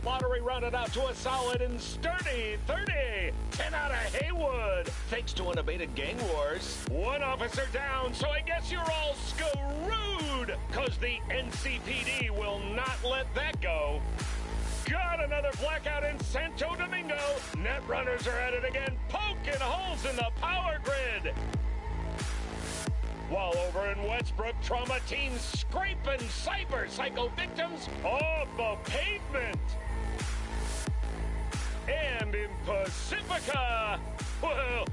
knockout lottery rounded out to a solid and sturdy 30. 10 out of Haywood, thanks to unabated gang wars. One officer down, so I guess you're all screwed, cause the NCPD will not let that go. Got another blackout in Santo Domingo. Net runners are at it again, poking holes in the power grid. While over in Westbrook, trauma teams scraping cyber psycho victims off the pavement. And in Pacifica, well,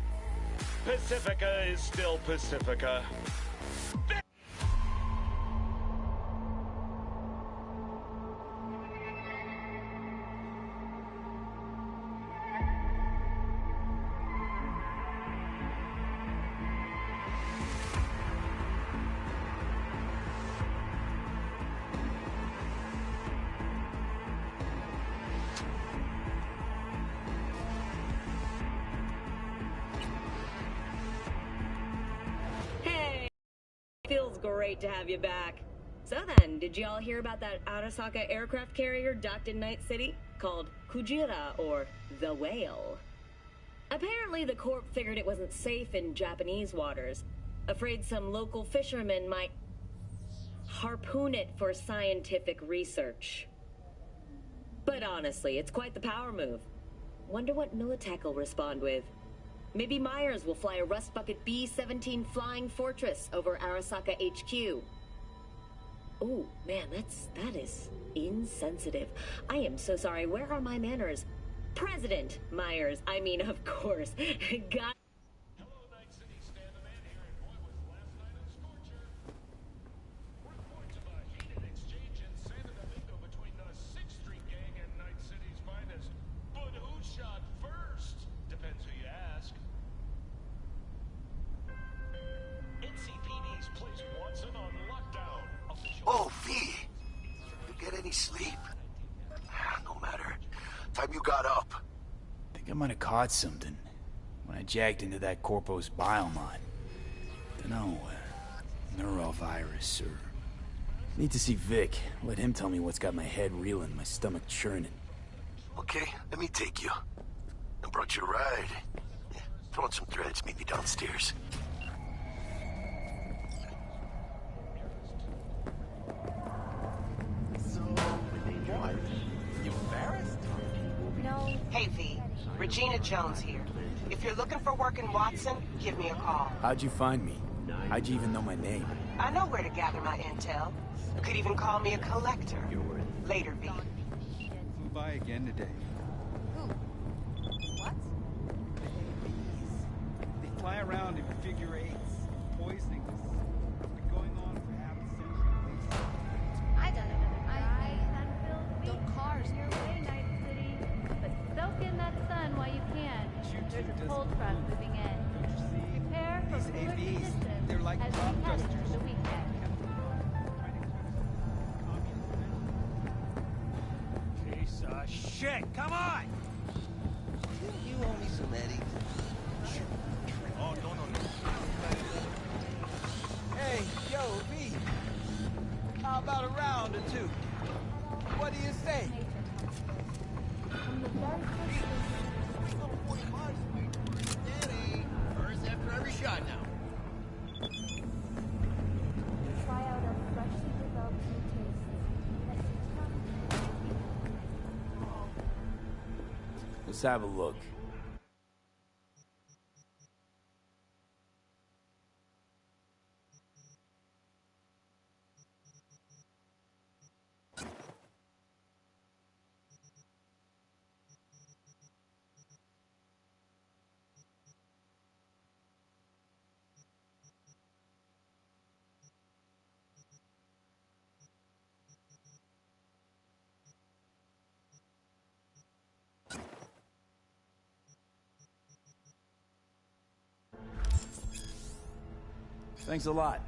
Pacifica is still Pacifica. Feels great to have you back. So then, did y'all hear about that Arasaka aircraft carrier docked in Night City? Called Kujira, or the Whale. Apparently the Corp figured it wasn't safe in Japanese waters. Afraid some local fishermen might harpoon it for scientific research. But honestly, it's quite the power move. Wonder what Militech will respond with. Maybe Myers will fly a Rust Bucket B-17 Flying Fortress over Arasaka HQ. Ooh, man, that is insensitive. I am so sorry. Where are my manners? President Myers, I mean, of course. God. Hello, Night City. Stan the Man here, and boy, was last night a scorcher. Reports of a heated exchange in Santo Domingo between the 6th Street Gang and Night City's finest. But who shot first? Depends who you ask. NCPD's placed Watson on lockdown. Oh, V! You get any sleep? No matter. Time you got up. I think I might have caught something when I jacked into that Corpo's biomod. Dunno, neurovirus or... Need to see Vic. Let him tell me what's got my head reeling, my stomach churning. Okay, let me take you. I brought you a ride. Yeah, throw on some threads, meet me downstairs. Hey, V. Regina Jones here. If you're looking for work in Watson, give me a call. How'd you find me? How'd you even know my name? I know where to gather my intel. You could even call me a collector. Later, V. Flew by again today. Who? What? They fly around in figure eights, poisoning us. It's been going on for half a century. I done another guy. Don't cars. Your way, Night City. But soak in that sun while you can. There's a toll truck moving in. Prepare for These cooler AVs, conditions they're like as crop we head dusters. into the weekend. Piece of shit! Come on! You owe me some Eddie. Oh, no. Hey, yo, V. How about a round or two? What do you say? From the very first First after every shot now. try out our freshly developed new tastes. Let's have a look. Thanks a lot.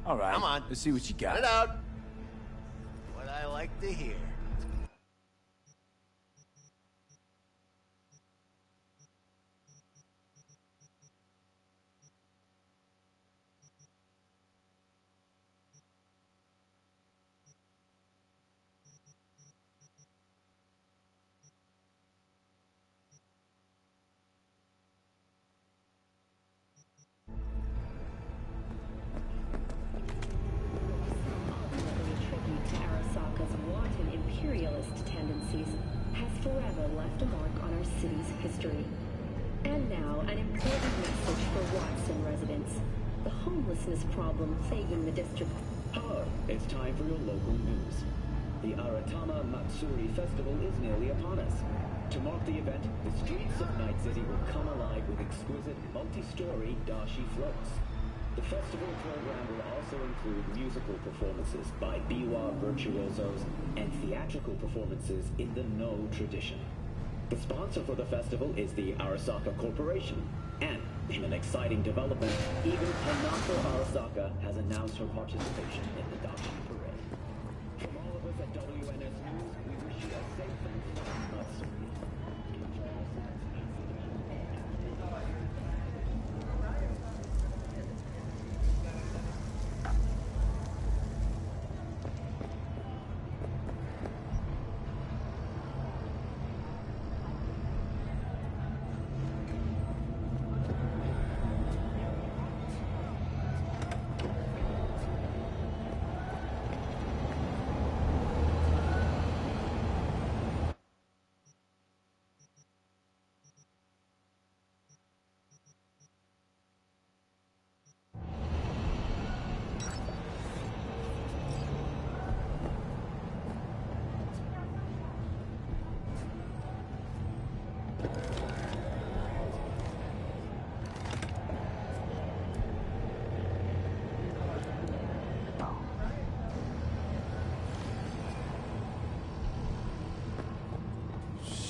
All right. Come on. Let's see what you got. Let it out. What I like to hear. Imperialist tendencies has forever left a mark on our city's history. And now, an important message for Watson residents. The homelessness problem plaguing the district. Hello, it's time for your local news. The Aratama Matsuri Festival is nearly upon us. To mark the event, the streets of Night City will come alive with exquisite multi-story dashi floats. The festival program will also include musical performances by biwa virtuosos and theatrical performances in the No tradition. The sponsor for the festival is the Arasaka Corporation. And, in an exciting development, even Hanako Arasaka has announced her participation in the dashi parade. From all of us at WNS News, we wish you a safe and fun Matsuri.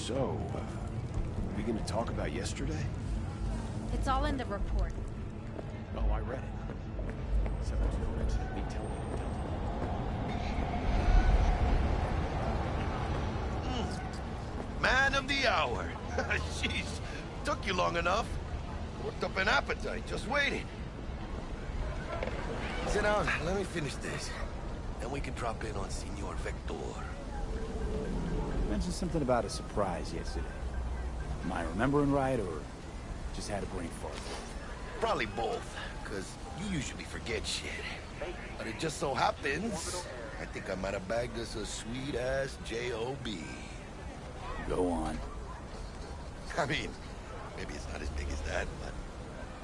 So, are we gonna talk about yesterday? It's all in the report. Oh, I read it. So there's no mention of me telling you. Man of the hour. Jeez, took you long enough. Worked up an appetite, just waiting. Sit down, let me finish this. Then we can drop in on Senor Vector. You mentioned something about a surprise yesterday. Am I remembering right, or just had a brain fart? Probably both, because you usually forget shit. But it just so happens, I think I might have bagged us a sweet-ass J.O.B. Go on. I mean, maybe it's not as big as that, but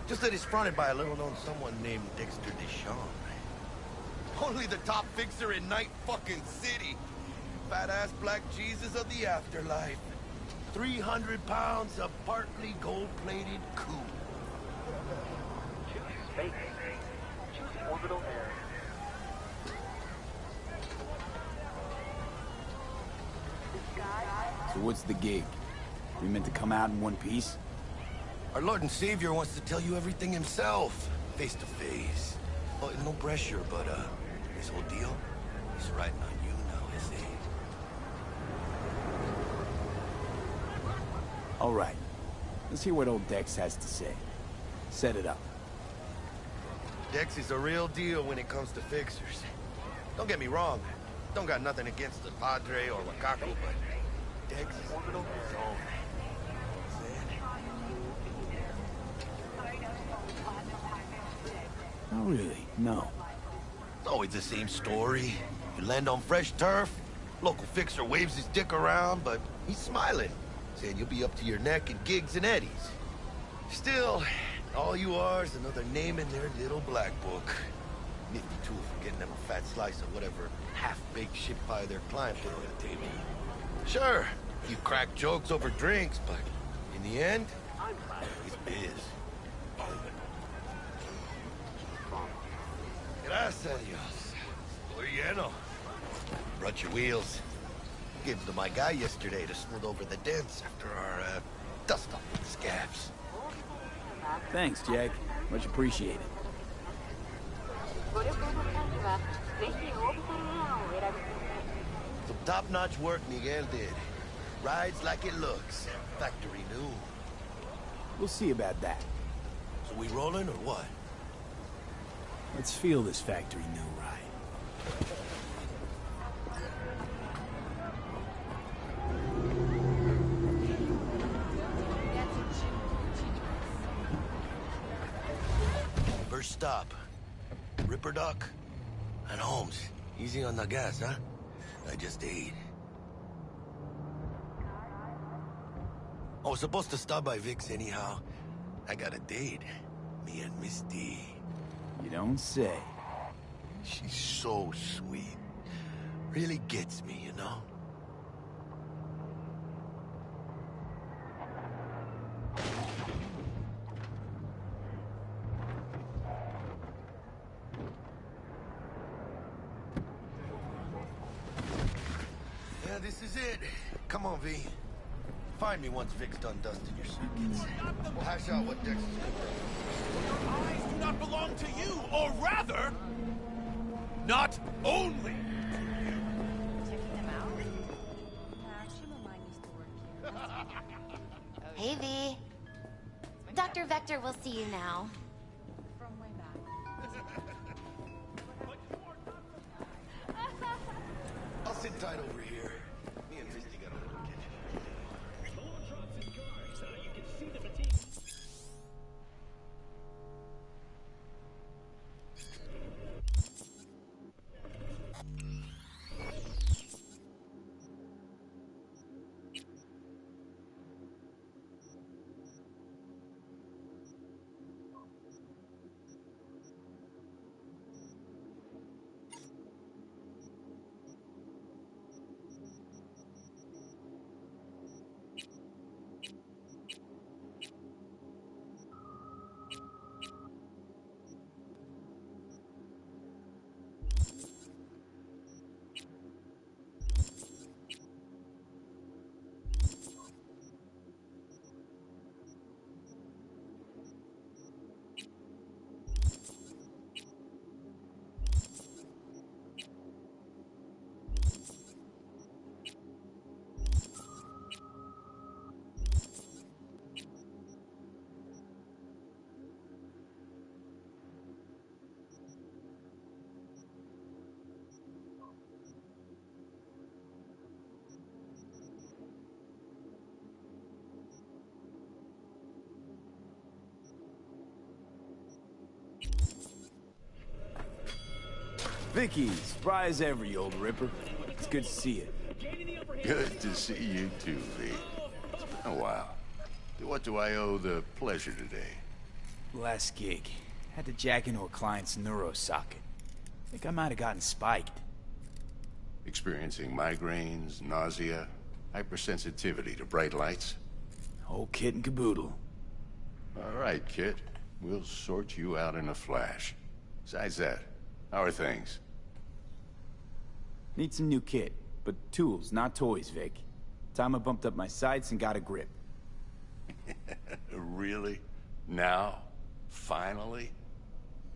just that it's fronted by a little-known someone named Dexter Deshawn. Only the top fixer in Night fucking City. Fat-ass black Jesus of the afterlife. 300 pounds of partly gold-plated coup. Choose space. Choose orbital air. So what's the gig? We meant to come out in one piece? Our Lord and Savior wants to tell you everything himself, face to face. Oh, no pressure, but this whole deal, he's riding on you now, is he? All right. Let's hear what old Dex has to say. Set it up. Dex is a real deal when it comes to fixers. Don't get me wrong. Don't got nothing against the Padre or Wakako, but Dex is orbital his own. Not really, no. It's always the same story. You land on fresh turf, local fixer waves his dick around, but he's smiling, saying you'll be up to your neck in gigs and eddies. Still, all you are is another name in their little black book. Nifty tool for getting them a fat slice of whatever half-baked shit pie their client put on the table. Sure, you crack jokes over drinks, but in the end, it's biz. Gracias a Dios. Estoy lleno. Brought your wheels. Gave them to my guy yesterday to smooth over the dents after our, dust-up with scabs. Thanks, Jack. Much appreciated. Top-notch work Miguel did. Rides like it looks. Factory new. We'll see about that. So we rolling or what? Let's feel this factory new ride. First stop. Ripper Dock. And Holmes. Easy on the gas, huh? I just ate. I was supposed to stop by Vic's anyhow. I got a date. Me and Misty. You don't say. She's so sweet. Really gets me, you know? Yeah, this is it. Come on, V. Find me once Vic's done dusting your circuits. We'll hash out what Dex is good. Your eyes do not belong to you, or rather, not only. Checking them out? Actually, my mind used to work here. Hey, V. Dr. Vector will see you now. From way back. I'll sit tight over here. Me and Misty got a little kitchen. Vicky, spry as ever, you old ripper. It's good to see you. Good to see you too, V. It's been a while. What do I owe the pleasure today? Last gig. Had to jack into a client's neuro socket. Think I might have gotten spiked. Experiencing migraines, nausea, hypersensitivity to bright lights? Whole kit and caboodle. All right, kid. We'll sort you out in a flash. Besides that, how are things? Need some new kit, but tools, not toys, Vic. Time I bumped up my sights and got a grip. Really? Now? Finally?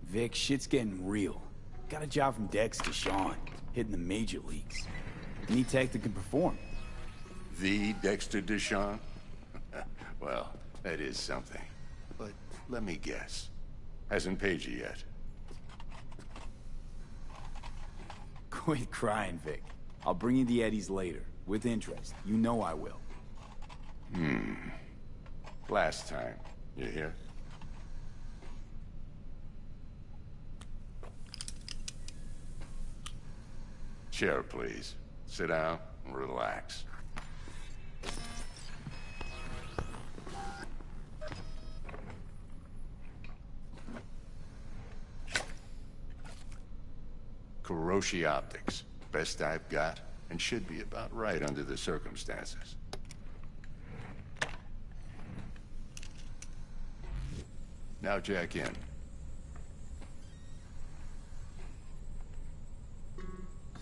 Vic, shit's getting real. Got a job from Dex to Sean, hitting the major leagues. Need tech that can perform. The Dexter Deshawn? Well, that is something. But let me guess. Hasn't paid you yet. Quit crying, Vic. I'll bring you the eddies later, with interest. You know I will. Last time. You hear? Chair, please. Sit down and relax. Kuroshi Optics. Best I've got, and should be about right under the circumstances. Now jack in.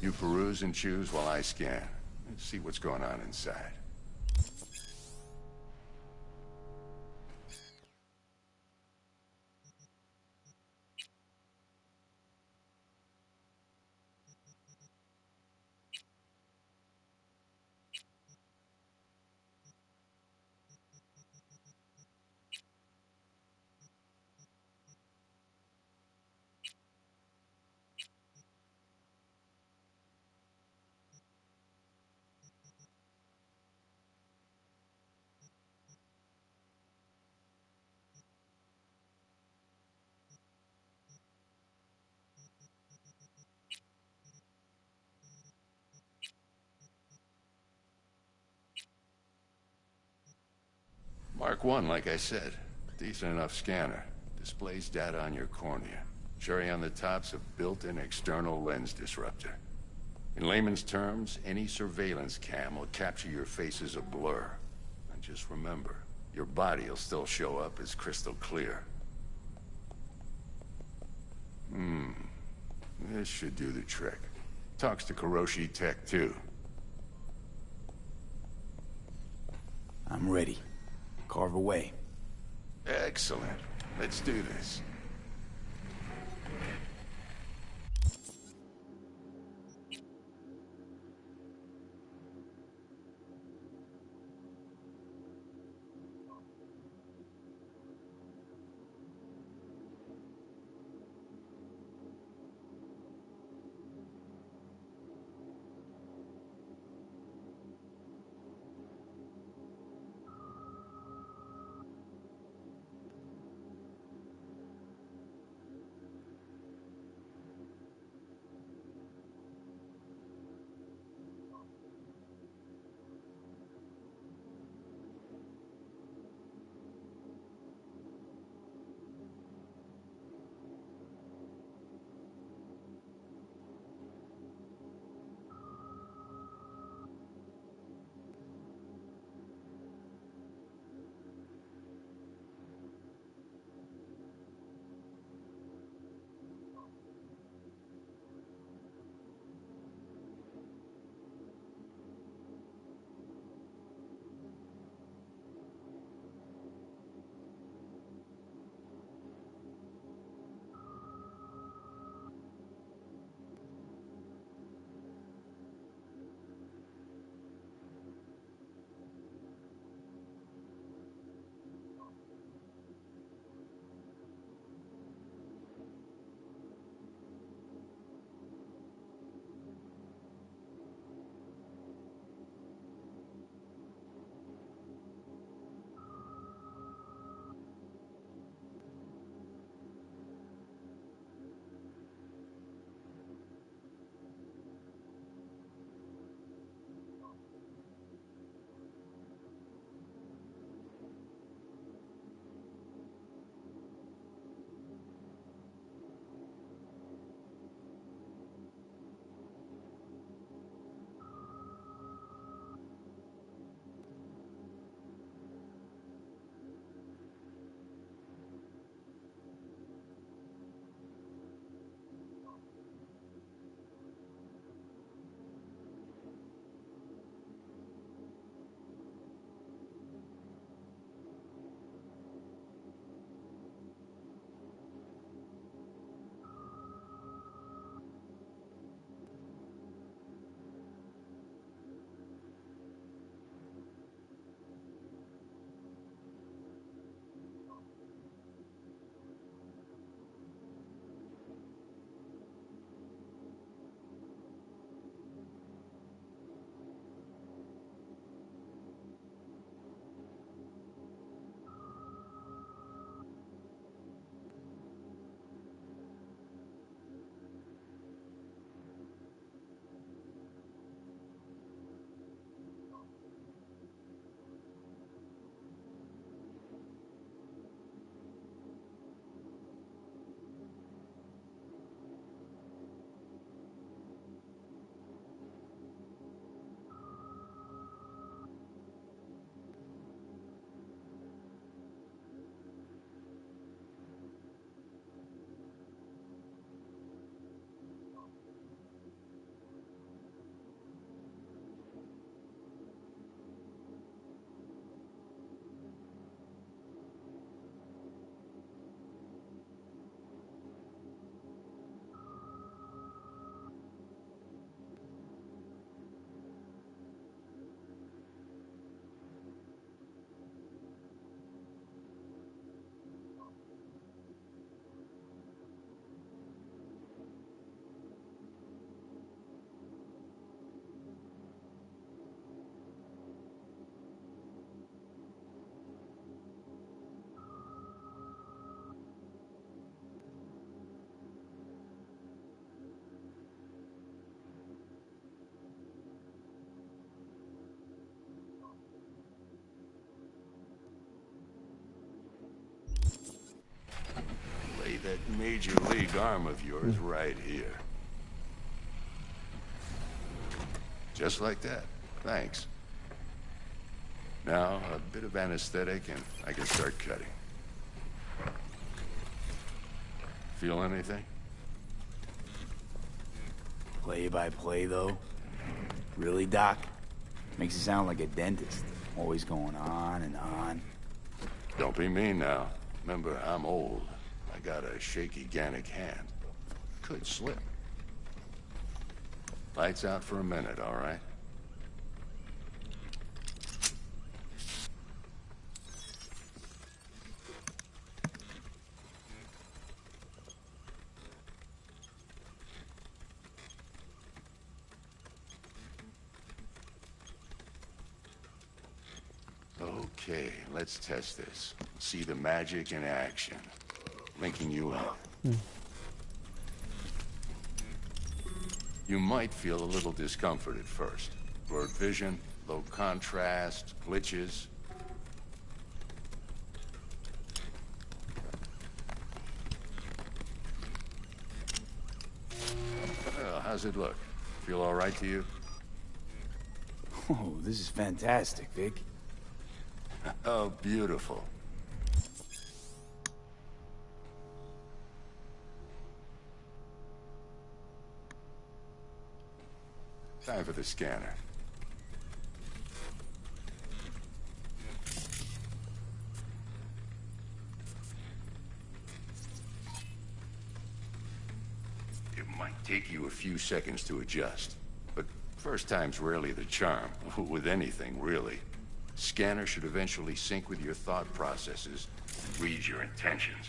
You peruse and choose while I scan. Let's see what's going on inside. Mark 1, like I said. Decent enough scanner. Displays data on your cornea. Cherry on the top's a built-in external lens disruptor. In layman's terms, any surveillance cam will capture your face as a blur. And just remember, your body will still show up as crystal clear. This should do the trick. Talks to Kuroshi Tech, too. I'm ready. Carve away. Excellent. Let's do this. major league arm of yours right here. Just like that. Thanks. Now, a bit of anesthetic and I can start cutting. Feel anything? Play by play, though? Really, Doc? Makes you sound like a dentist. Always going on and on. Don't be mean now. Remember, I'm old. I got a shaky Gannic hand. Could slip. Lights out for a minute, all right? Okay, let's test this. See the magic in action. Linking you up. You might feel a little discomfort at first. Blurred vision, low contrast, glitches. Well, how's it look? Feel all right to you? Oh, this is fantastic, Vic. Oh, beautiful. Time for the scanner. It might take you a few seconds to adjust, but first time's rarely the charm, with anything, really. Scanner should eventually sync with your thought processes, read your intentions.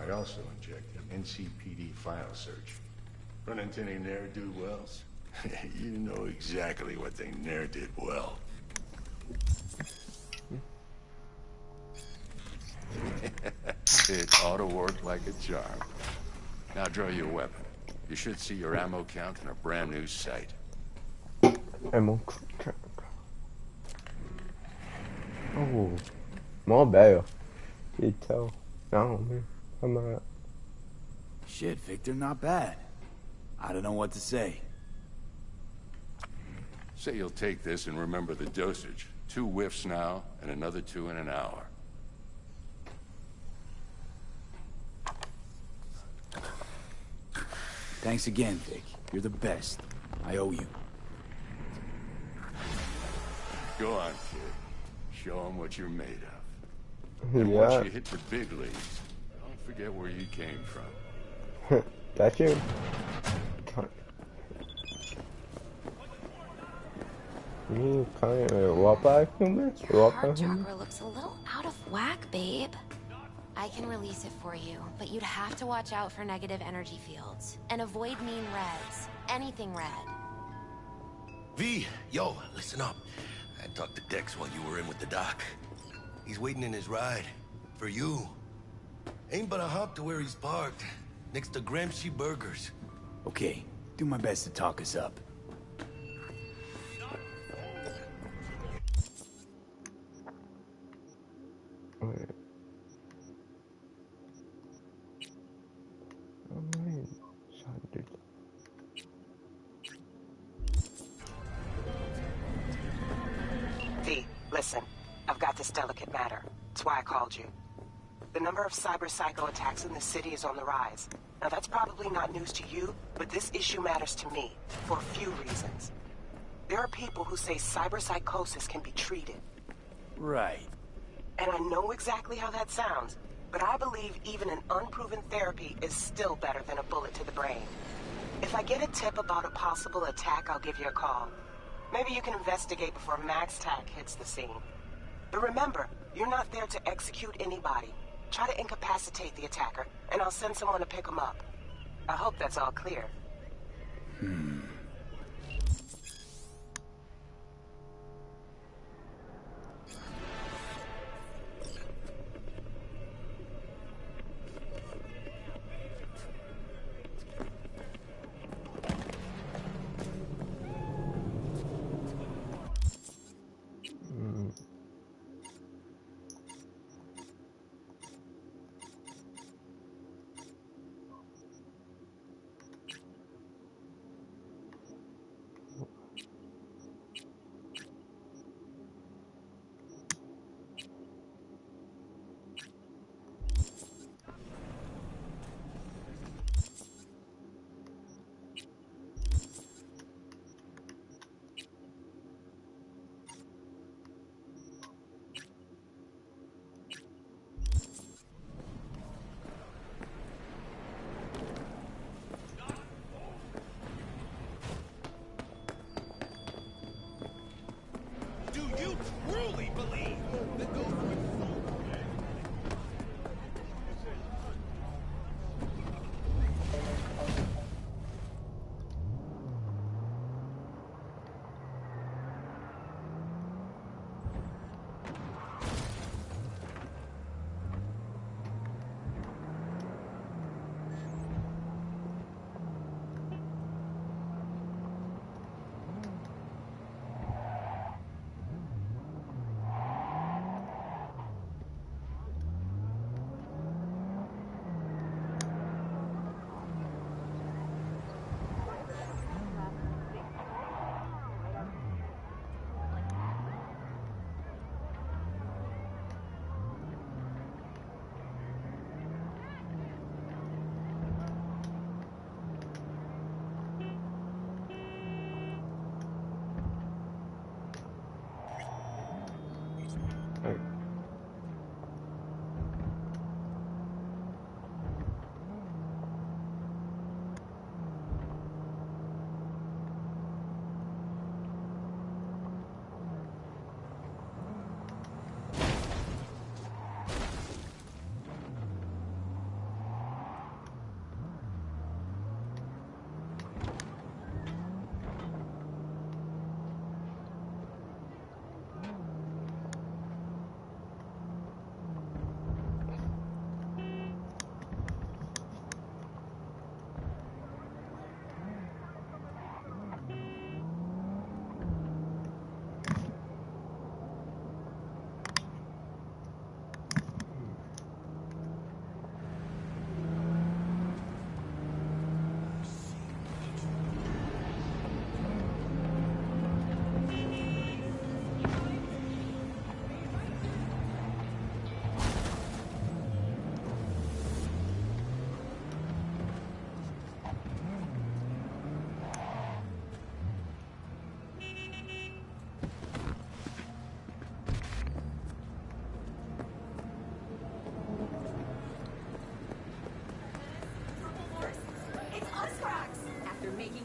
I'd also inject an NCPD file search. Run into any ne'er-do-wells? You know exactly what they ne'er did well. It ought to work like a charm. Now draw your weapon. You should see your ammo count in a brand new sight. Ammo count. Oh, mó velho. Então, não, I'm not. Shit, Victor, not bad. I don't know what to say. Say you'll take this and remember the dosage. 2 whiffs now, and another 2 in an hour. Thanks again, Vic. You're the best. I owe you. Go on, kid. Show them what you're made of. And once you hit the big leagues, don't forget where you came from. That's you. Your heart chakra looks a little out of whack, babe. I can release it for you, but you'd have to watch out for negative energy fields. And avoid mean reds. Anything red. V, yo, listen up. I talked to Dex while you were in with the doc. He's waiting in his ride. For you. Ain't but a hop to where he's parked. Next to Gramsci Burgers. Okay, do my best to talk us up. V, listen. I've got this delicate matter. That's why I called you. The number of cyber-psycho attacks in the city is on the rise. Now that's probably not news to you, but this issue matters to me, for a few reasons. There are people who say cyberpsychosis can be treated. Right. And I know exactly how that sounds, but I believe even an unproven therapy is still better than a bullet to the brain. If I get a tip about a possible attack, I'll give you a call. Maybe you can investigate before Max Tack hits the scene. But remember, you're not there to execute anybody. Try to incapacitate the attacker, and I'll send someone to pick him up. I hope that's all clear.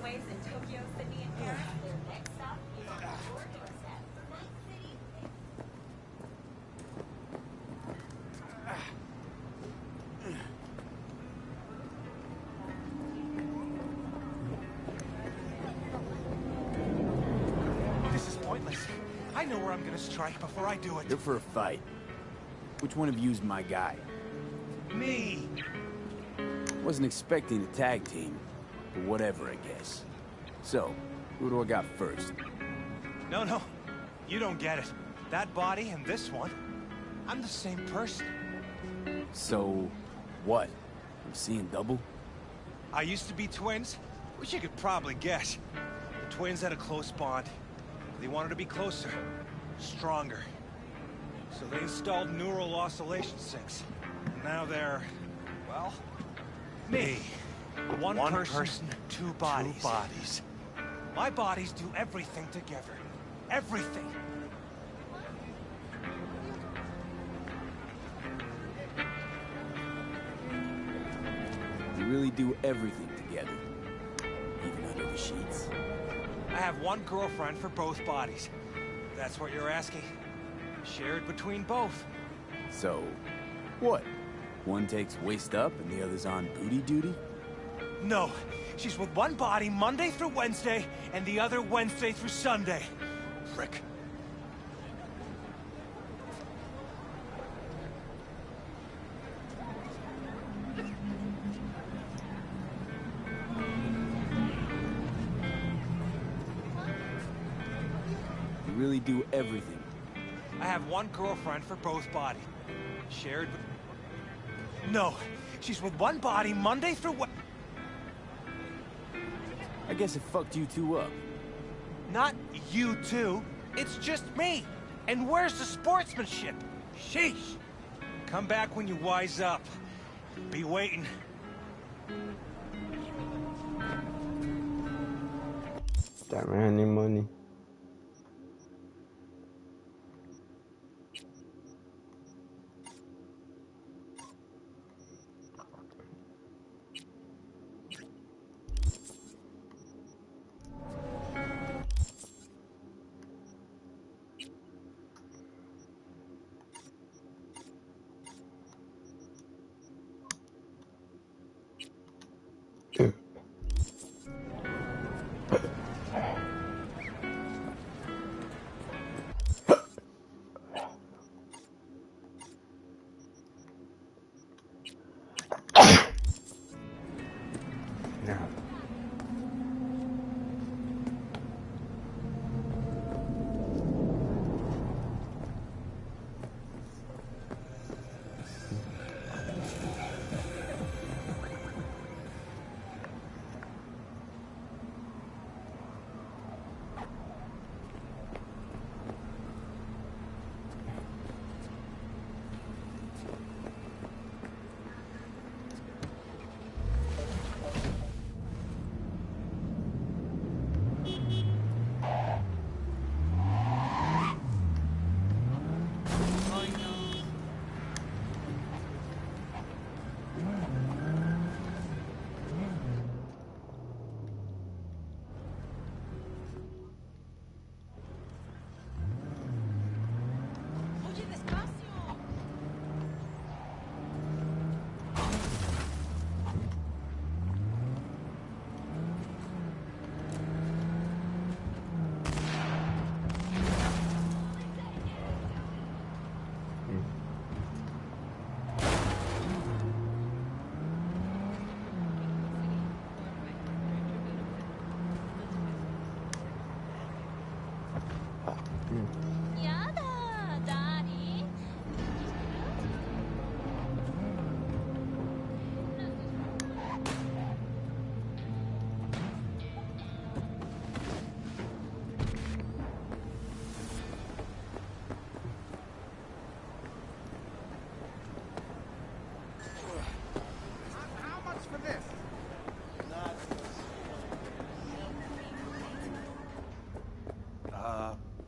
ways in Tokyo, Sydney, and Paris. Their next stop is on your doorstep. Night City. This is pointless. I know where I'm gonna strike before I do it. You're for a fight. Which one of you's my guy? Me! Wasn't expecting a tag team, but whatever, I guess. So, who do I got first? No. You don't get it. That body and this one, I'm the same person. So, what? I'm seeing double? I used to be twins, which you could probably guess. The twins had a close bond. They wanted to be closer, stronger. So they installed neural oscillation sinks. Now they're, well, me. One person, two bodies. My bodies do everything together. Everything. You really do everything together. Even under the sheets. I have one girlfriend for both bodies. That's what you're asking. Shared between both. So, what? One takes waist up and the other's on booty duty? No, she's with one body Monday through Wednesday, and the other Wednesday through Sunday. Frick. You really do everything. I have one girlfriend for both bodies. Shared No, she's with one body Monday through I guess it fucked you two up. Not you two. It's just me. And where's the sportsmanship? Sheesh. Come back when you wise up. Be waiting. That man need money.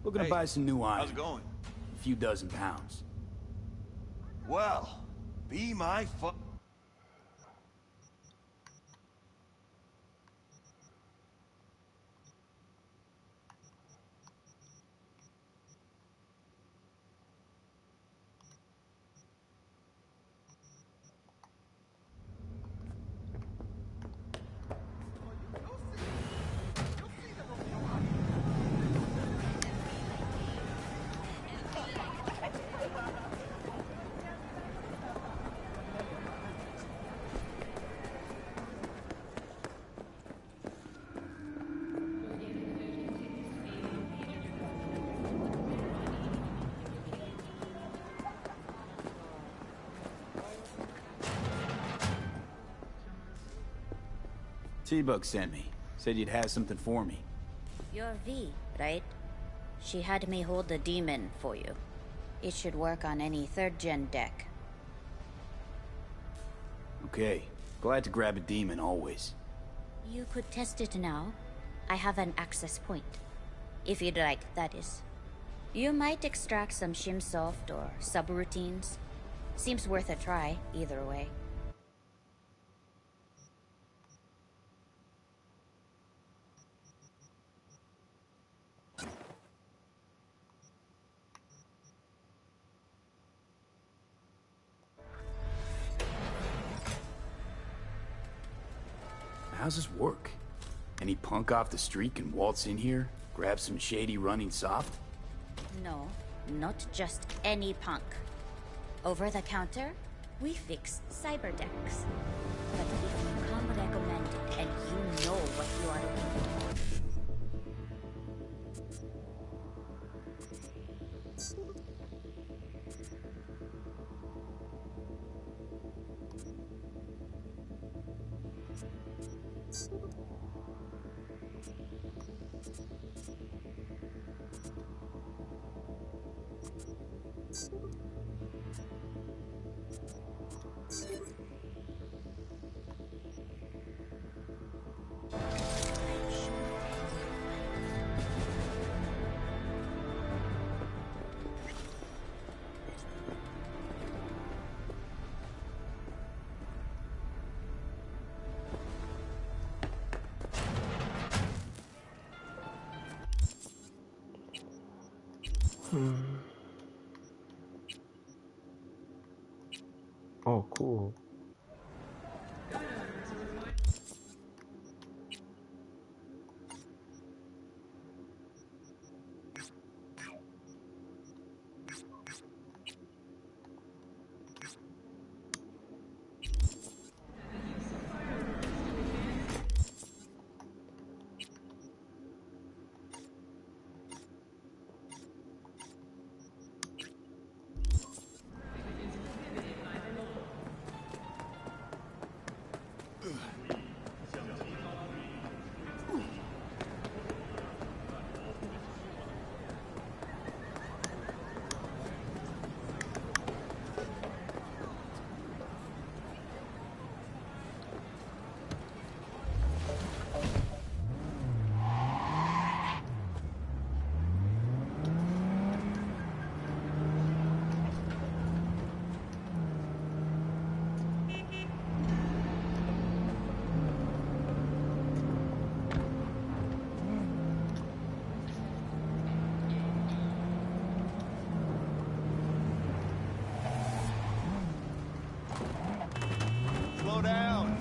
Looking to buy some new iron. How's it going? A few dozen pounds. Well, be my T-Bug sent me. Said you'd have something for me. You're V, right? She had me hold the demon for you. It should work on any 3rd-gen deck. Okay. Glad to grab a demon, always. You could test it now. I have an access point. If you'd like, that is. You might extract some shimsoft or subroutines. Seems worth a try, either way. How's this work? Any punk off the street can waltz in here, grab some shady running soft? No, not just any punk. Over the counter, we fix cyber decks. But if you come recommended and you know what you are looking for, Oh, cool. Slow down.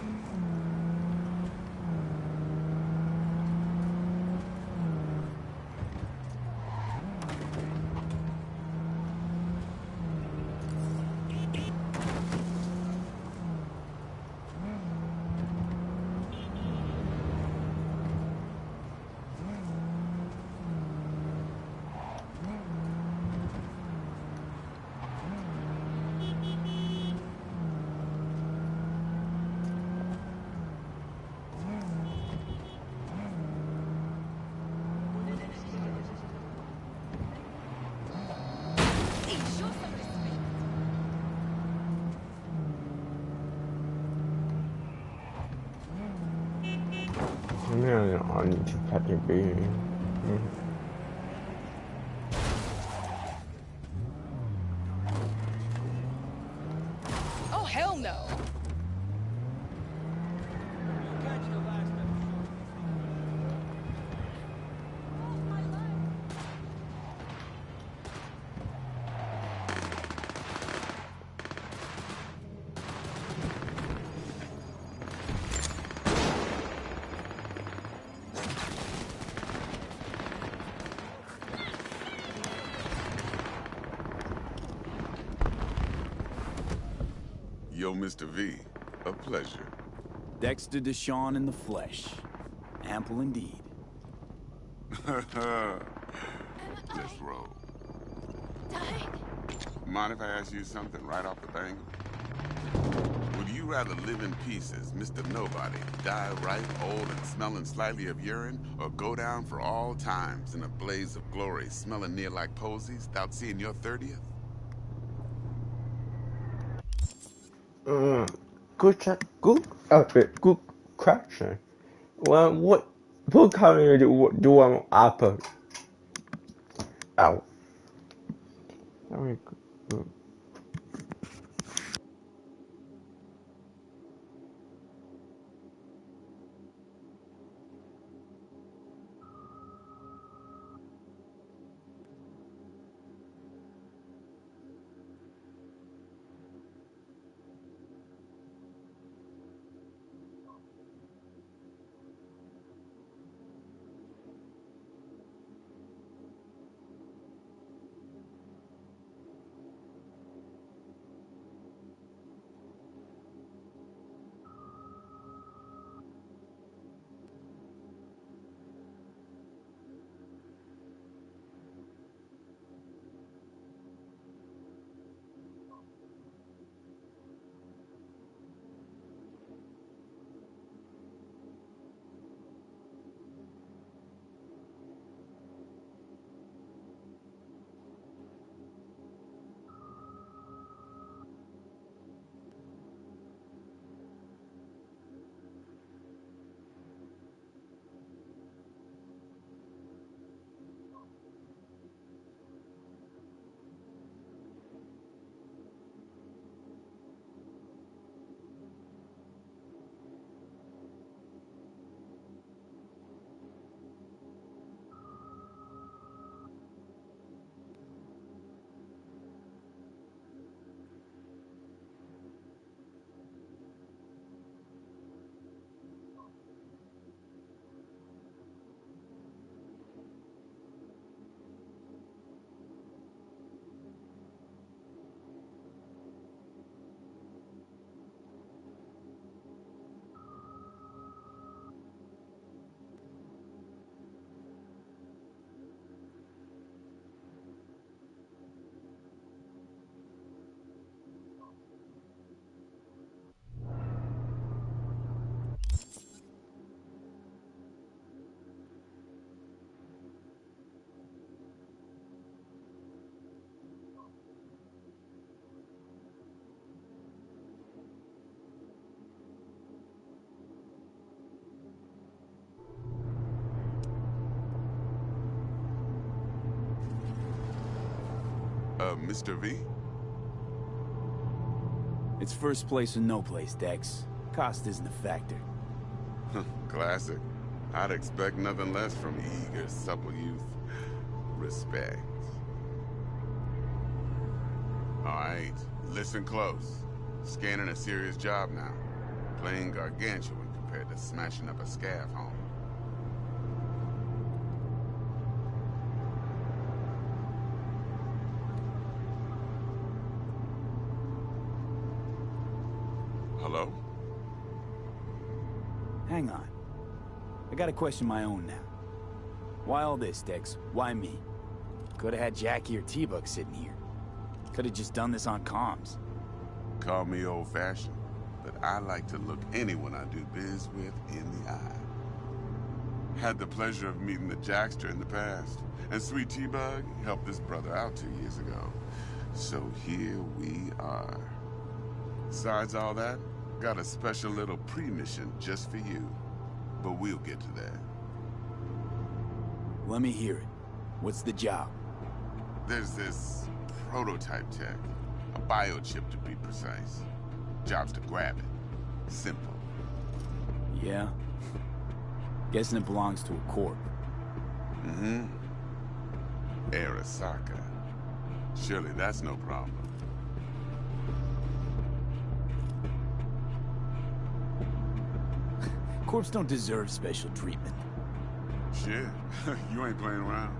Man, I need to catch a baby. Oh, hell no. Yo, Mr. V, a pleasure. Dexter Deshawn in the flesh. Ample indeed. Let's roll. Mind if I ask you something right off the bangle? Would you you rather live in pieces, Mr. Nobody, die ripe, old, and smelling slightly of urine, or go down for all times in a blaze of glory, smelling near like posies, without seeing your 30th? Good question. Well, what kind do I apple? Ow. Very good. Mr. V? It's first place or no place, Dex. Cost isn't a factor. Classic. I'd expect nothing less from eager, supple youth. Respect. Alright, listen close. Scanning a serious job now. Playing gargantuan compared to smashing up a scav home. Hello? Hang on. I gotta question my own now. Why all this, Dex? Why me? Could've had Jackie or T-Bug sitting here. Could've just done this on comms. Call me old-fashioned, but I like to look anyone I do biz with in the eye. Had the pleasure of meeting the Jackster in the past, and Sweet T-Bug helped this brother out 2 years ago. So here we are. Besides all that, got a special little pre-mission just for you. But we'll get to that. Let me hear it. What's the job? There's this prototype tech. A biochip to be precise. Job's to grab it. Simple. Yeah? Guessing it belongs to a corp. Mm-hmm. Arasaka. Surely that's no problem. Corps don't deserve special treatment. Shit, you ain't playing around.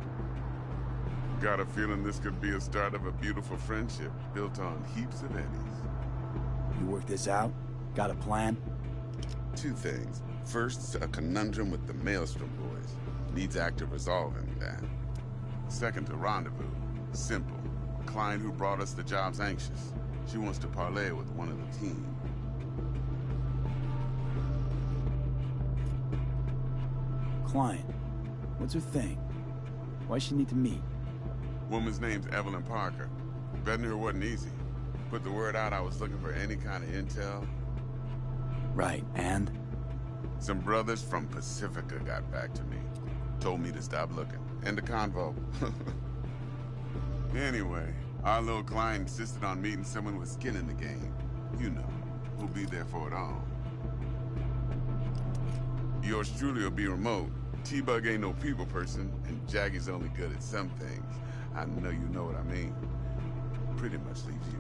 Got a feeling this could be a start of a beautiful friendship built on heaps of eddies. You work this out? Got a plan? 2 things. First, a conundrum with the Maelstrom boys. Needs active resolving that. Second, a rendezvous. Simple. A client who brought us the job's anxious. She wants to parlay with one of the team. client. What's her thing? Why she need to meet? Woman's name's Evelyn Parker. Betting her wasn't easy. Put the word out I was looking for any kind of intel. Right, and? Some brothers from Pacifica got back to me. Told me to stop looking. End of convo. Anyway, our little client insisted on meeting someone with skin in the game. You know, who'll be there for it all. Yours truly will be remote. T-Bug ain't no people person, and Jaggy's only good at some things. I know you know what I mean. Pretty much leaves you.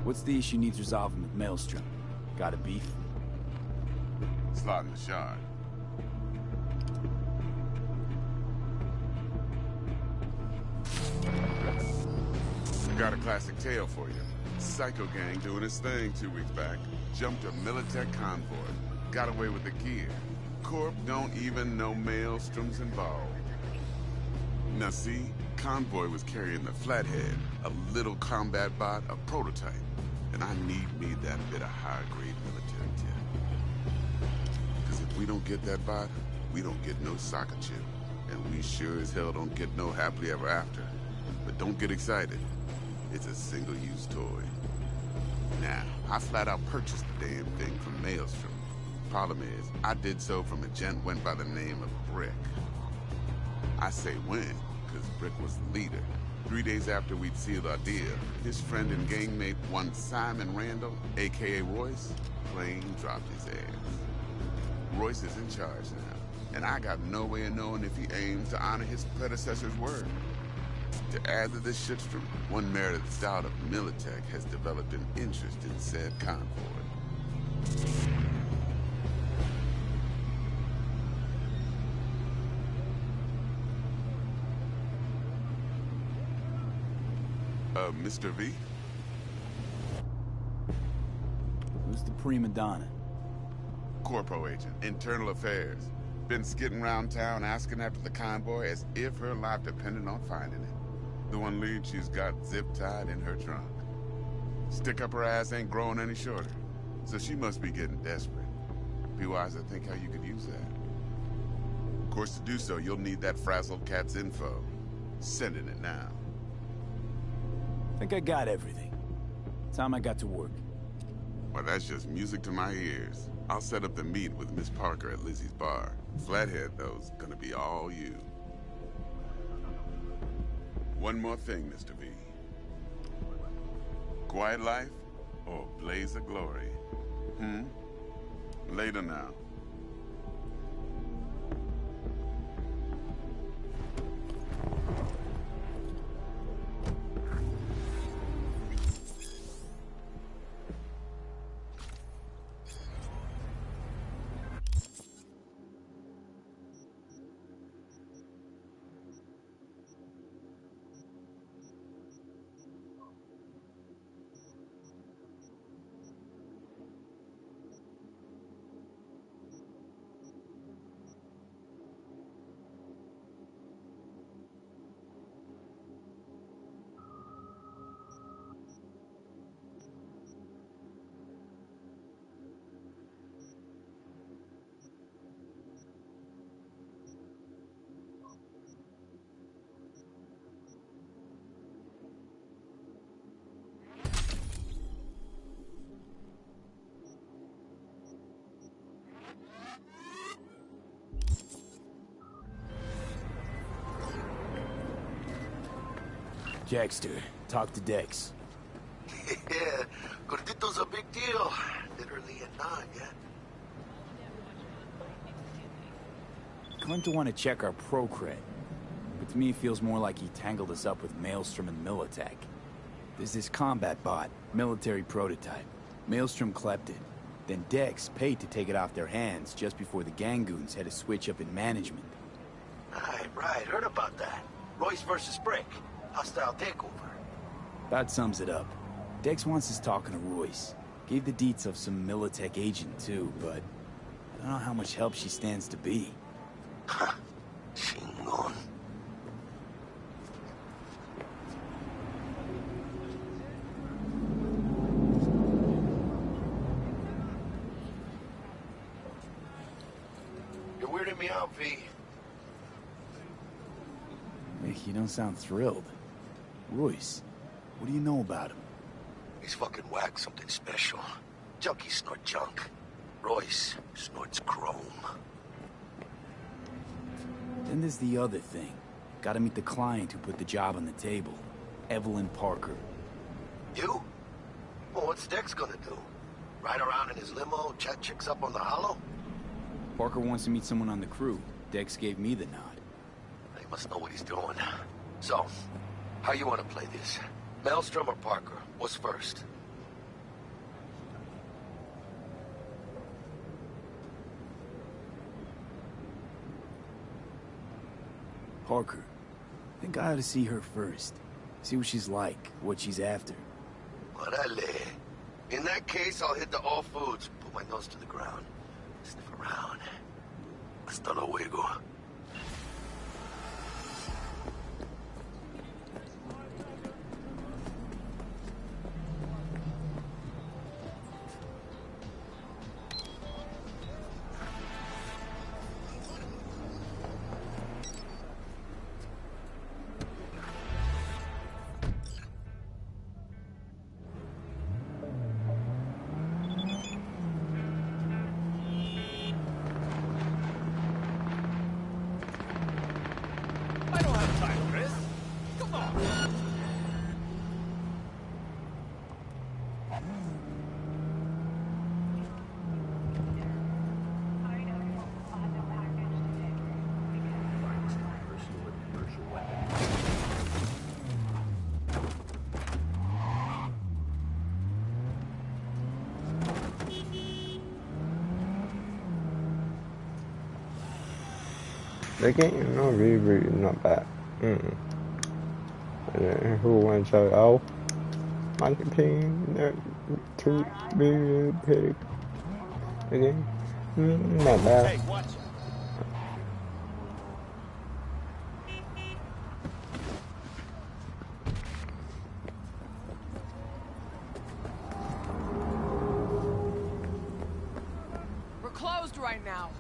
What's the issue needs resolving with Maelstrom? Got a beef? Slotting the shard. Got a classic tale for you. Psycho gang doing his thing 2 weeks back. Jumped a Militech convoy. Got away with the gear. Corp don't even know Maelstrom's involved. Now see, convoy was carrying the Flathead, a little combat bot, a prototype. And I need me that bit of high-grade military tech. Because if we don't get that bot, we don't get no soccer chip. And we sure as hell don't get no happily ever after. But don't get excited. It's a single-use toy. Now, I flat out purchased the damn thing from Maelstrom. Problem is, I did so from a gent went by the name of Brick. I say when, because Brick was the leader. 3 days after we'd sealed our deal, his friend and gangmate, one Simon Randall, a.k.a. Royce, plain dropped his ass. Royce is in charge now, and I got no way of knowing if he aims to honor his predecessor's word. To add to this shitstorm, one merited stout of Militech has developed an interest in said convoy. Mr. V? Who's the prima donna? Corpo agent, internal affairs. Been skidding around town asking after the convoy as if her life depended on finding it. The one lead she's got zip-tied in her trunk. Stick up her ass ain't growing any shorter, so she must be getting desperate. Be wise to think how you could use that. Of course, to do so, you'll need that frazzled cat's info. Sending it now. Think I got everything. Time I got to work. Well, that's just music to my ears. I'll set up the meet with Miss Parker at Lizzie's bar. Flathead, though's gonna be all you. One more thing, Mr. V. Quiet life or blaze of glory? Later now. Jackster, talk to Dex. Yeah, Gordito's a big deal. Literally and not, yeah. Claimed to want to check our pro cred, but to me it feels more like he tangled us up with Maelstrom and Militech. There's this combat bot, military prototype. Maelstrom clept it. Then Dex paid to take it off their hands just before the Gangoons had a switch up in management. Right, heard about that. Royce versus Brick. Hostile takeover. That sums it up. Dex wants us talking to Royce. Gave the deets of some Militech agent too, but I don't know how much help she stands to be. Chingon. hear me out, V. Hey, you don't sound thrilled. Royce, what do you know about him? He's fucking whack, something special. Junkies snort junk. Royce snorts chrome. Then there's the other thing. Gotta meet the client who put the job on the table. Evelyn Parker. You? Well, what's Dex gonna do? Ride around in his limo, chat chicks up on the hollow? Parker wants to meet someone on the crew. Dex gave me the nod. He must know what he's doing. So, how you want to play this? Maelstrom or Parker? What's first? Parker. I think I ought to see her first. See what she's like, what she's after. Orale. In that case, I'll hit the all foods, put my nose to the ground, sniff around. Hasta luego. I don't have time for this. Come on. The game, no, really not bad. Who wants to oh? Monkey King, two big pig. Again, not bad. Hey, watch it. We're closed right now.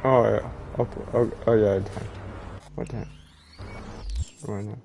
Oh yeah. Oh yeah. What time? Right now.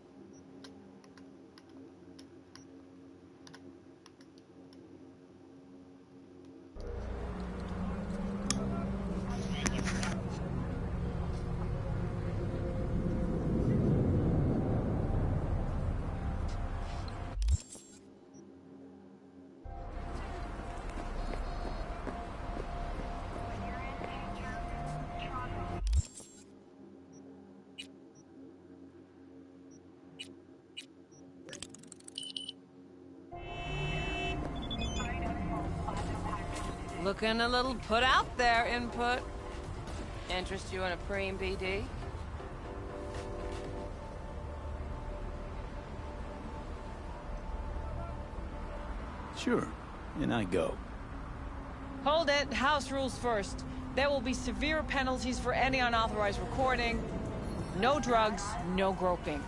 Looking a little put out there, input. Interest you in a preem BD? Sure, and I go. Hold it. House rules first. There will be severe penalties for any unauthorized recording. No drugs, no groping.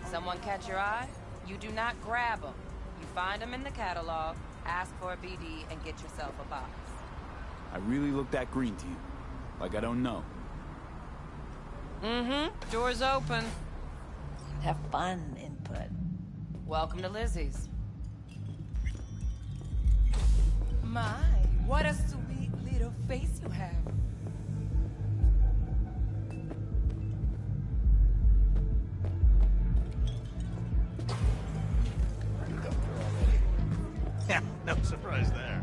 Someone catch your eye? You do not grab them. You find them in the catalog, ask for a BD, and get yourself a box. I really look that green to you. Like I don't know. Mm-hmm. Door's open. Have fun, input. Welcome to Lizzie's. My, what a sweet little face you have. Yeah, no surprise there.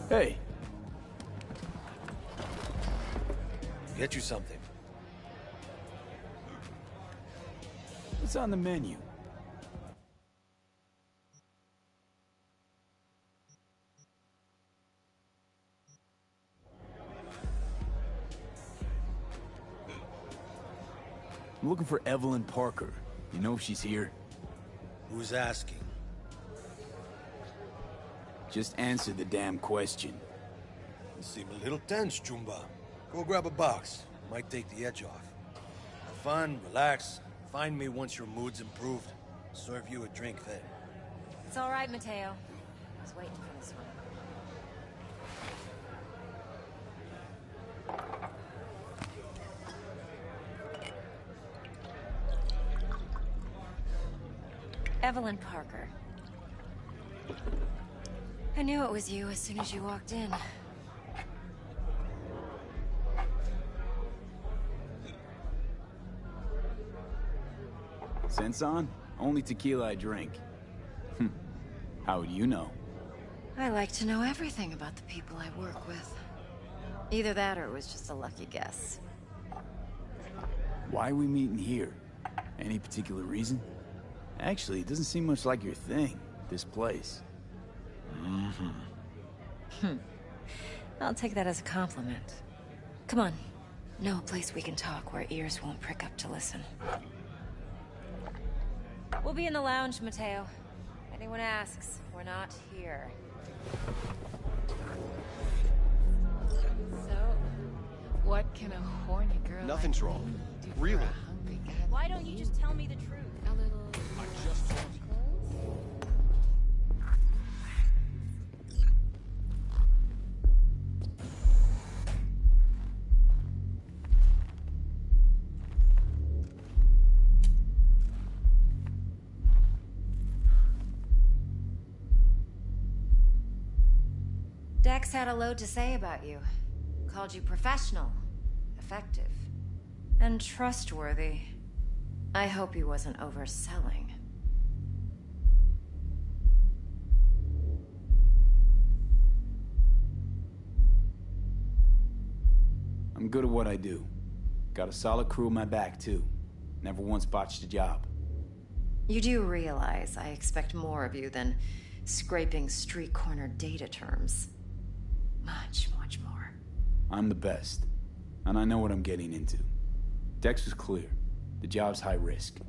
Hey. Get you something. What's on the menu? I'm looking for Evelyn Parker. You know if she's here? Who's asking? Just answer the damn question. You seem a little tense, Chumba. Go grab a box. Might take the edge off. Have fun, relax. Find me once your mood's improved. Serve you a drink then. It's all right, Mateo. I was waiting for this one. Evelyn Parker. I knew it was you as soon as you walked in. Sense on? Only tequila I drink. How would you know? I like to know everything about the people I work with. Either that or it was just a lucky guess. Why are we meeting here? Any particular reason? Actually, it doesn't seem much like your thing, this place. I'll take that as a compliment. Come on. Know a place we can talk where ears won't prick up to listen. We'll be in the lounge, Mateo. If anyone asks, we're not here. So, what can a horny girl Nothing's like wrong. me do for Really. a hungry guy? Why don't you just tell me the truth? A little... I just told you. Dex had a load to say about you. Called you professional, effective, and trustworthy. I hope he wasn't overselling. I'm good at what I do. Got a solid crew on my back, too. Never once botched a job. You do realize I expect more of you than scraping street corner data terms. Much, much more. I'm the best. And I know what I'm getting into. Dex was clear. The job's high risk.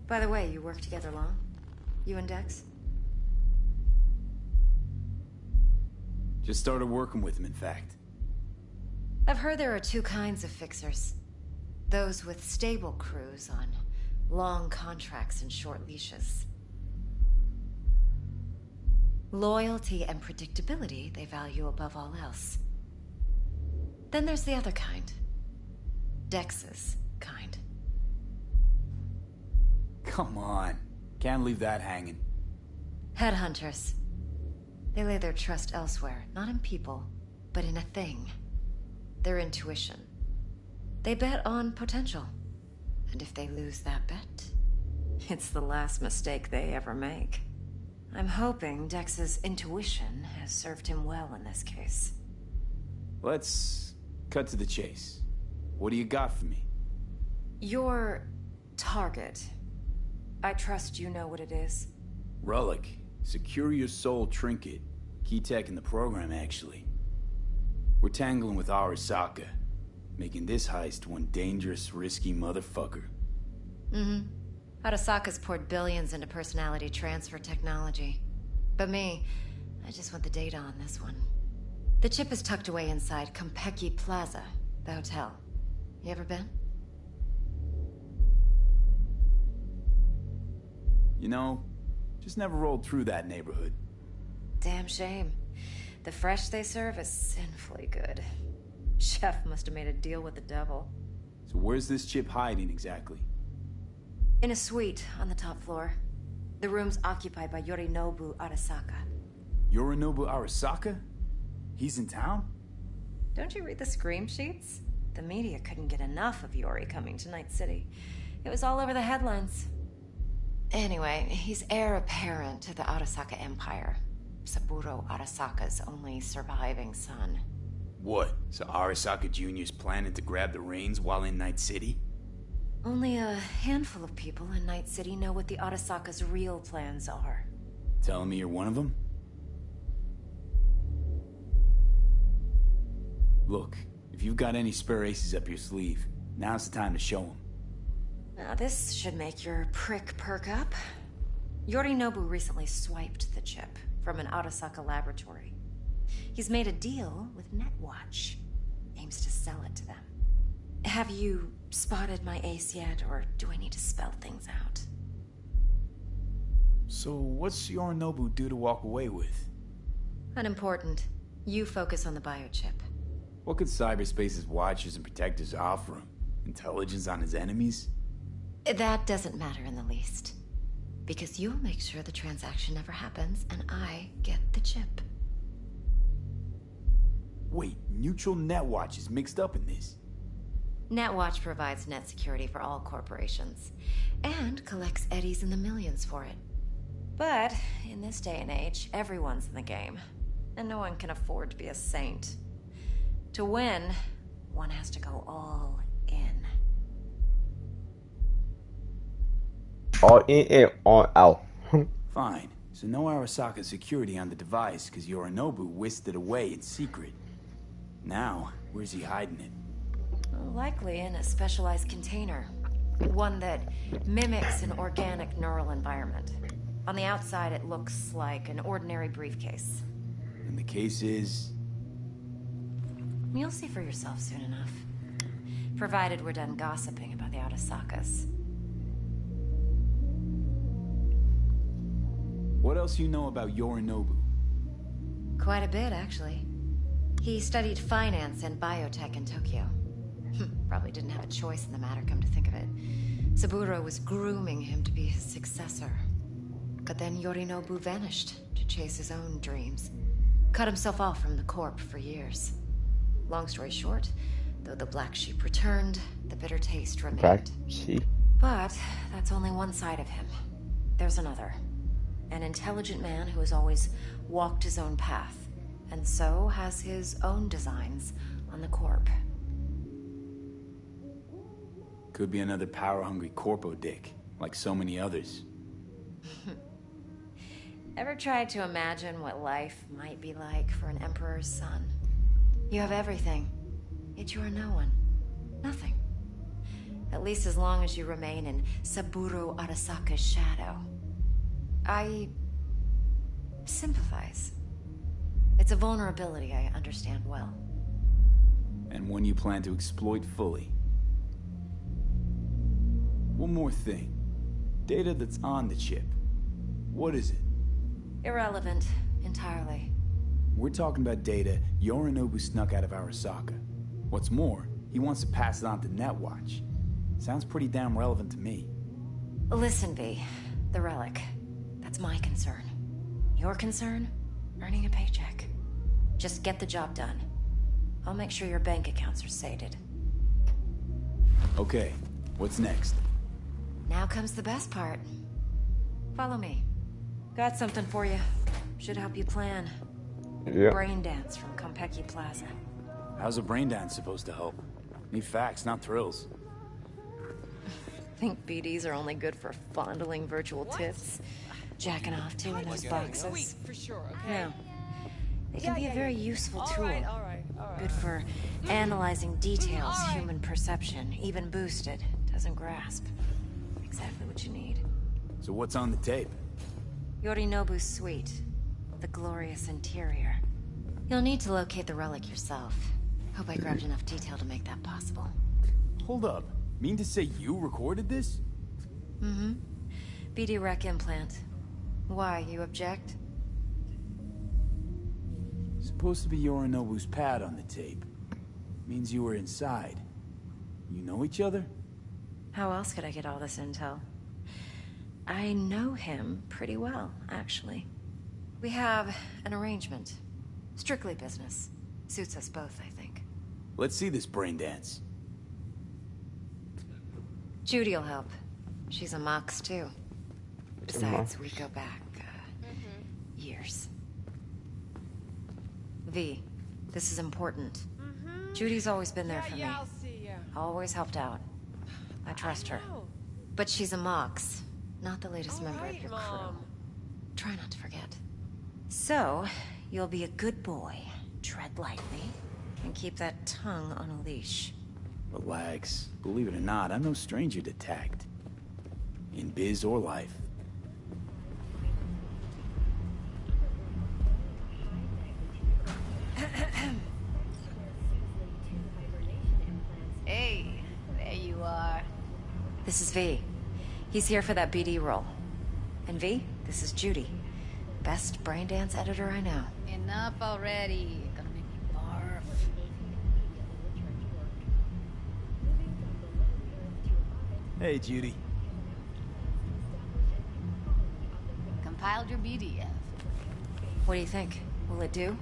By the way, you work together long? You and Dex? Just started working with him, in fact. I've heard there are two kinds of fixers. Those with stable crews on long contracts and short leashes. Loyalty and predictability they value above all else. Then there's the other kind. Dex's kind. Come on. Can't leave that hanging. Headhunters. They lay their trust elsewhere, not in people, but in a thing. Their intuition. They bet on potential. And if they lose that bet, it's the last mistake they ever make. I'm hoping Dex's intuition has served him well in this case. Let's cut to the chase. What do you got for me? Your target. I trust you know what it is. Relic. Secure your soul trinket. Key tech in the program, actually. We're tangling with Arasaka, making this heist one dangerous, risky motherfucker. Arasaka's poured billions into personality transfer technology. But me, I just want the data on this one. The chip is tucked away inside Konpeki Plaza, the hotel. You ever been? You know, just never rolled through that neighborhood. Damn shame. The fresh they serve is sinfully good. Chef must have made a deal with the devil. So where's this chip hiding exactly? In a suite on the top floor. The room's occupied by Yorinobu Arasaka. Yorinobu Arasaka? He's in town? Don't you read the scream sheets? The media couldn't get enough of Yori coming to Night City. It was all over the headlines. Anyway, he's heir apparent to the Arasaka Empire. Saburo Arasaka's only surviving son. What? So Arasaka Jr.'s planning to grab the reins while in Night City? Only a handful of people in Night City know what the Arasaka's real plans are. Telling me you're one of them? Look, if you've got any spare aces up your sleeve, now's the time to show them. Now this should make your prick perk up. Yorinobu recently swiped the chip from an Arasaka laboratory. He's made a deal with Netwatch. Aims to sell it to them. Have you spotted my ace yet, or do I need to spell things out? So what's Yorinobu due to walk away with? Unimportant. You focus on the biochip. What could cyberspace's watchers and protectors offer him? Intelligence on his enemies? That doesn't matter in the least. Because you'll make sure the transaction never happens, and I get the chip. Wait, neutral Netwatch is mixed up in this. Netwatch provides net security for all corporations, and collects eddies in the millions for it. But, in this day and age, everyone's in the game, and no one can afford to be a saint. To win, one has to go all in. All in and all out. Fine. So no Arasaka security on the device because Yorinobu whisked it away in secret. Now, where's he hiding it? Likely in a specialized container. One that mimics an organic neural environment. On the outside, it looks like an ordinary briefcase. And the case is... You'll see for yourself soon enough. Provided we're done gossiping about the Arasakas. What else you know about Yorinobu? Quite a bit, actually. He studied finance and biotech in Tokyo. Probably didn't have a choice in the matter, come to think of it. Saburo was grooming him to be his successor. But then Yorinobu vanished to chase his own dreams. Cut himself off from the Corp for years. Long story short, though the black sheep returned, the bitter taste remained. Black sheep. But that's only one side of him. There's another. An intelligent man who has always walked his own path, and so has his own designs on the Corp. Could be another power-hungry corpo dick, like so many others. Ever tried to imagine what life might be like for an emperor's son? You have everything, yet you are no one. Nothing. At least as long as you remain in Saburo Arasaka's shadow. I sympathize. It's a vulnerability I understand well. And one you plan to exploit fully. One more thing. Data that's on the chip. What is it? Irrelevant, entirely. We're talking about data Yorinobu snuck out of Arasaka. What's more, he wants to pass it on to Netwatch. Sounds pretty damn relevant to me. Listen, V. The relic. That's my concern. Your concern? Earning a paycheck. Just get the job done. I'll make sure your bank accounts are sated. Okay, what's next? Now comes the best part. Follow me. Got something for you. Should help you plan. Yeah. Brain dance from Konpeki Plaza. How's a brain dance supposed to help? Need facts, not thrills. Think BDs are only good for fondling virtual tits? Jacking off to in those boxes? Wait, for sure, okay? No. They can be a very useful tool. All right. Good for analyzing details human perception, even boosted, doesn't grasp. Exactly what you need. So what's on the tape? Yorinobu's suite. The glorious interior. You'll need to locate the relic yourself. Hope I grabbed enough detail to make that possible. Hold up. Mean to say you recorded this? Mm-hmm. BD Rec implant. Why, you object? Supposed to be Yorinobu's pad on the tape. Means you were inside. You know each other? How else could I get all this intel? I know him pretty well, actually. We have an arrangement. Strictly business. Suits us both, I think. Let's see this brain dance. Judy'll help. She's a Mox, too. Besides, we go back, years. V, this is important. Judy's always been there for me. I'll see ya. Always helped out. I trust her. But she's a Mox, not the latest member of your crew. Try not to forget. So, you'll be a good boy, tread lightly, and keep that tongue on a leash. Relax. Believe it or not, I'm no stranger to tact. In biz or life. This is V. He's here for that BD role. And V, this is Judy. Best braindance editor I know. Enough already. You're gonna make me barf. Hey, Judy. Compiled your BDF. What do you think? Will it do?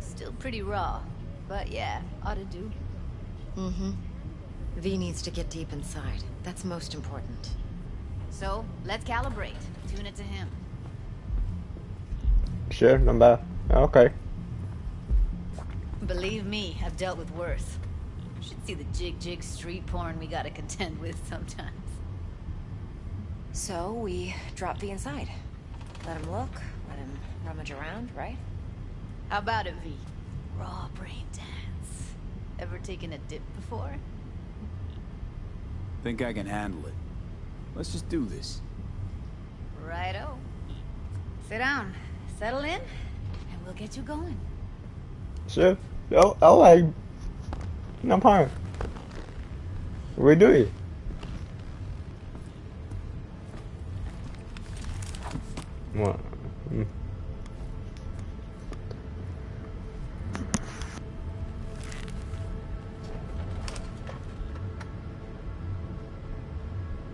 Still pretty raw, but yeah, ought to do. Mm-hmm. V needs to get deep inside. That's most important. So, let's calibrate. Tune it to him. Sure, not bad. Okay. Believe me, I've dealt with worse. You should see the jig street porn we gotta contend with sometimes. So, we drop V inside. Let him look, let him rummage around, right? How about it, V? Raw brain dance. Ever taken a dip before? Think I can handle it. Let's just do this. Righto. Sit down, settle in, and we'll get you going. Sure. Alright. No problem. We do it. What?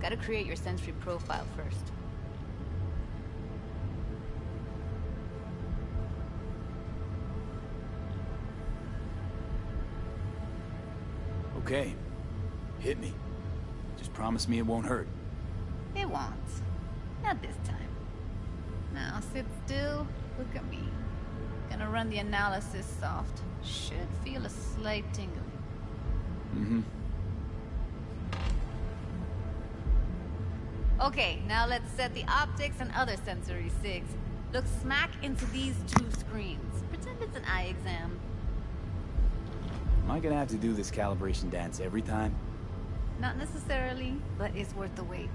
Gotta create your sensory profile first. Okay. Hit me. Just promise me it won't hurt. It won't. Not this time. Now sit still, look at me. Gonna run the analysis soft. Should feel a slight tingling. Mm-hmm. Okay, now let's set the optics and other sensory sigs. Look smack into these two screens. Pretend it's an eye exam. Am I gonna have to do this calibration dance every time? Not necessarily, but it's worth the wait.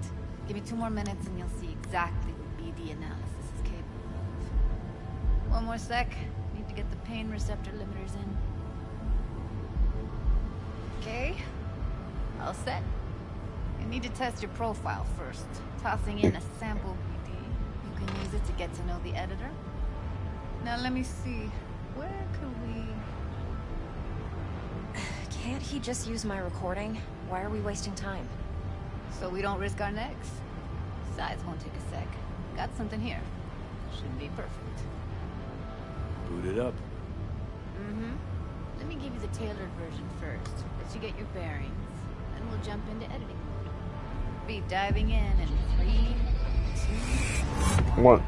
Give me 2 more minutes and you'll see exactly what BD analysis is capable of. 1 more sec. Need to get the pain receptor limiters in. Okay. All set. You need to test your profile first. Tossing in a sample BD. You can use it to get to know the editor. Now let me see. Where could we... Can't he just use my recording? Why are we wasting time? So we don't risk our necks. Besides, won't take a sec. Got something here. Should be perfect. Boot it up. Mm-hmm. Let me give you the tailored version first. Let you get your bearings. Then we'll jump into editing mode. Be diving in 3, 2, 1.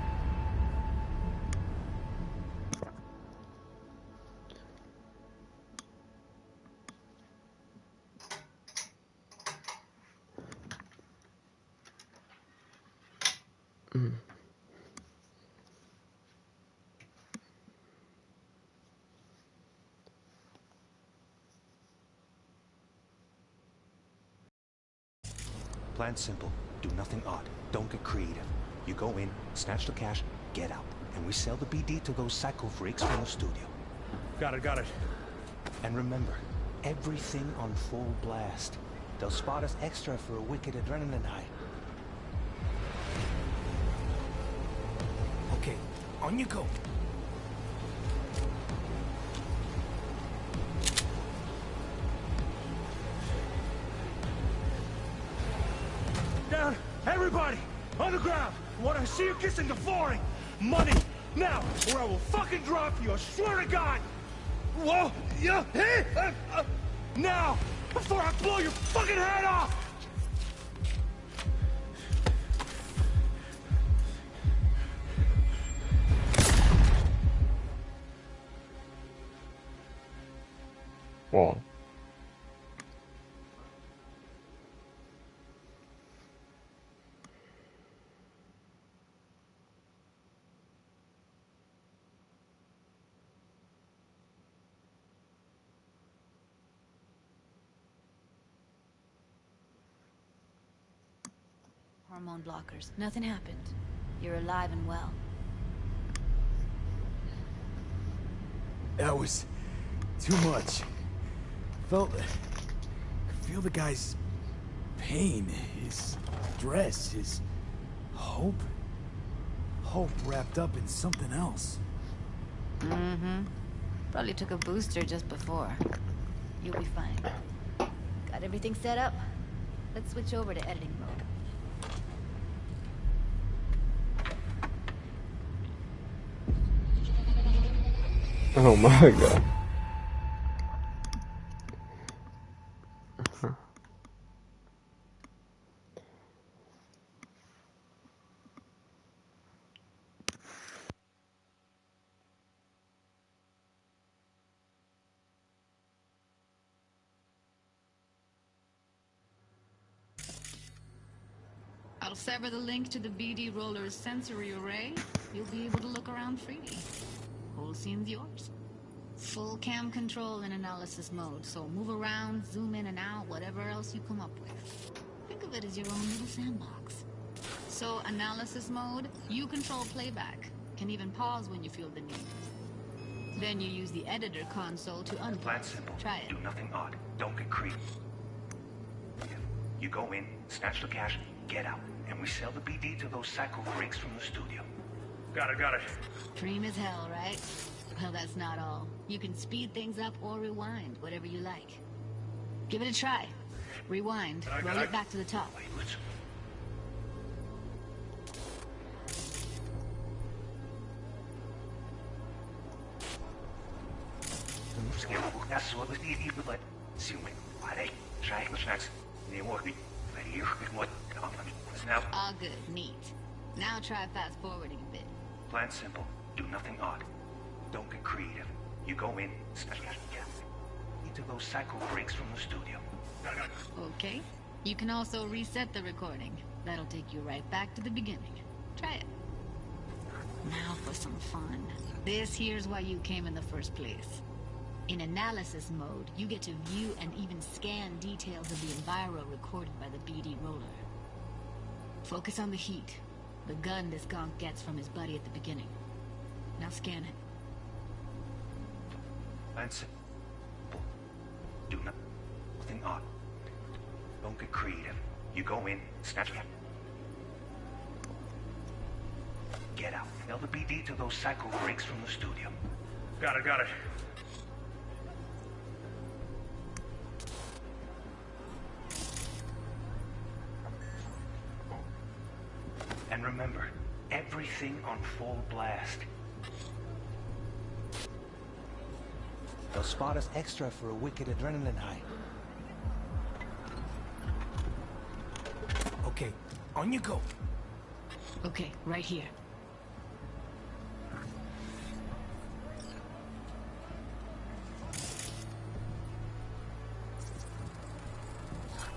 Plan simple. Do nothing odd. Don't get creative. You go in, snatch the cash, get out. And we sell the BD to those psycho freaks from the studio. Got it. And remember, everything on full blast. They'll spot us extra for a wicked adrenaline high. Okay, on you go. Down! Everybody! On the ground! I want to see you kissing the flooring! Money! Now! Or I will fucking drop you! I swear to God! Whoa! Yeah! Hey! Now! Before I blow your fucking head off! One. Hormone blockers. Nothing happened. You're alive and well. That was too much. Could feel the guy's pain, his dress, his hope. Hope wrapped up in something else. Mm-hmm. Probably took a booster just before. You'll be fine. Got everything set up? Let's switch over to editing mode. Oh my god. I'll sever the link to the BD Roller's sensory array. You'll be able to look around freely. Whole scene's yours. Full cam control in analysis mode, so move around, zoom in and out, whatever else you come up with. Think of it as your own little sandbox. So, analysis mode, you control playback. Can even pause when you feel the need. Then you use the editor console to unpause. Plan simple. Try it. Do nothing odd. Don't get creepy. You go in, snatch the cash, get out, and we sell the BD to those psycho freaks from the studio. Got it. Dream as hell, right? Well, that's not all. You can speed things up or rewind, whatever you like. Give it a try. Rewind. Roll it back to the top. All good. Neat. Now try fast forwarding a bit. Plan simple. Do nothing odd. Don't get creative. You go in, snatch the cash, to those psycho freaks from the studio. Okay. You can also reset the recording. That'll take you right back to the beginning. Try it. Now for some fun. This here's why you came in the first place. In analysis mode, you get to view and even scan details of the enviro recorded by the BD Roller. Focus on the heat. The gun this gonk gets from his buddy at the beginning. Now scan it. Plan simple. Do nothing odd. Don't get creative. You go in, snatch it. Get out. Tell the BD to those psycho freaks from the studio. Got it. And remember, everything on full blast. They'll spot us extra for a wicked adrenaline high. Okay, on you go. Okay, right here.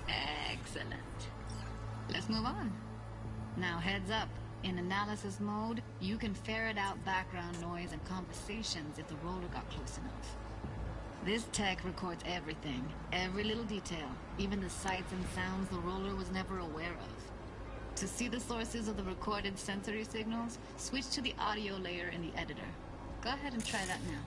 Excellent. Let's move on. Now heads up. In analysis mode, you can ferret out background noise and conversations if the roller got close enough. This tech records everything, every little detail, even the sights and sounds the roller was never aware of. To see the sources of the recorded sensory signals, switch to the audio layer in the editor. Go ahead and try that now.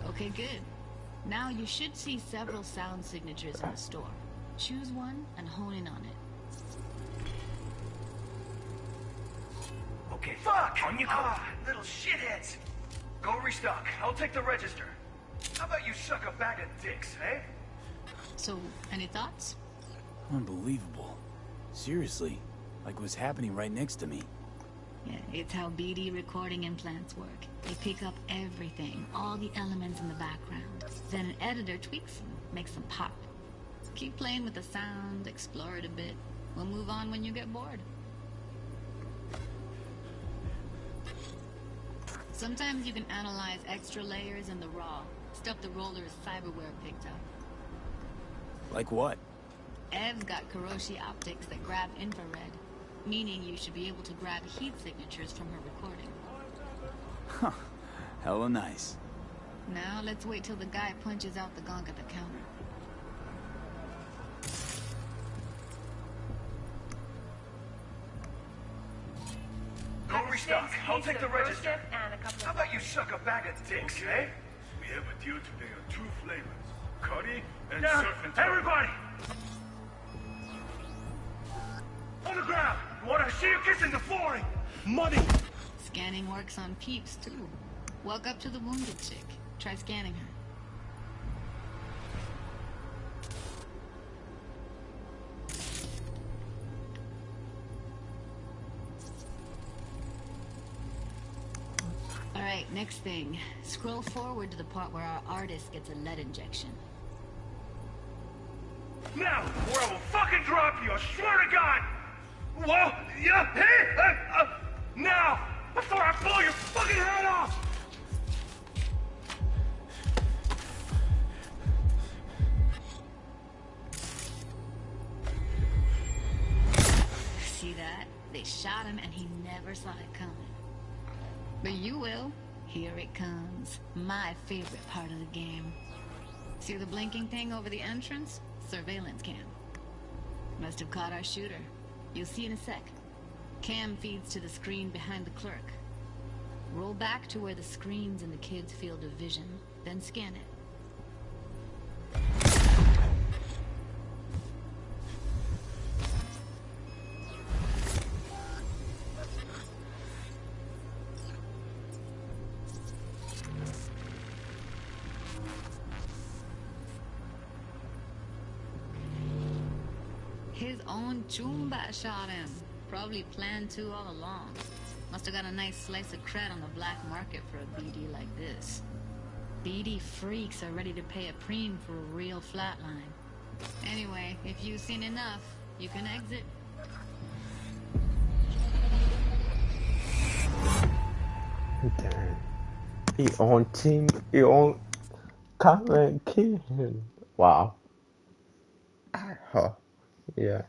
Okay, good. Now you should see several sound signatures in the store. Choose one and hone in on it. Okay, fuck! On you go! Little shitheads! Go restock. I'll take the register. How about you suck a bag of dicks, eh? So, any thoughts? Unbelievable. Seriously, like what's happening right next to me. Yeah, it's how BD recording implants work. They pick up everything, all the elements in the background. Then an editor tweaks them, makes them pop. Keep playing with the sound, explore it a bit. We'll move on when you get bored. Sometimes you can analyze extra layers in the raw, stuff the roller's cyberware picked up. Like what? Ev's got Kiroshi optics that grab infrared, meaning you should be able to grab heat signatures from her recording. Huh. Hella nice. Now let's wait till the guy punches out the gonk at the counter. restock. I'll take the register. How about you suck a bag of dicks, eh? We have a deal today on 2 flavors. Curry and surf and turf. Everybody! On the ground! You wanna see you kissing the flooring? Money! Scanning works on peeps, too. Walk up to the wounded chick. Try scanning her. Alright, next thing. Scroll forward to the part where our artist gets a lead injection. Now, or I will fucking drop you, I swear to God! Whoa! Yeah! Hey! Now! Before I blow your fucking head off! See that? They shot him and he never saw it coming. But you will. Here it comes. My favorite part of the game. See the blinking thing over the entrance? Surveillance cam. Must have caught our shooter. You'll see in a sec. Cam feeds to the screen behind the clerk. Roll back to where the screen's in the kid's field of vision, then scan it. His own Chumba shot him. Probably planned to all along. Must have got a nice slice of cred on the black market for a BD like this. BD freaks are ready to pay a preem for a real flatline. Anyway, if you've seen enough, you can exit. Damn. He on team, he on comment king. Wow. Huh. Yeah.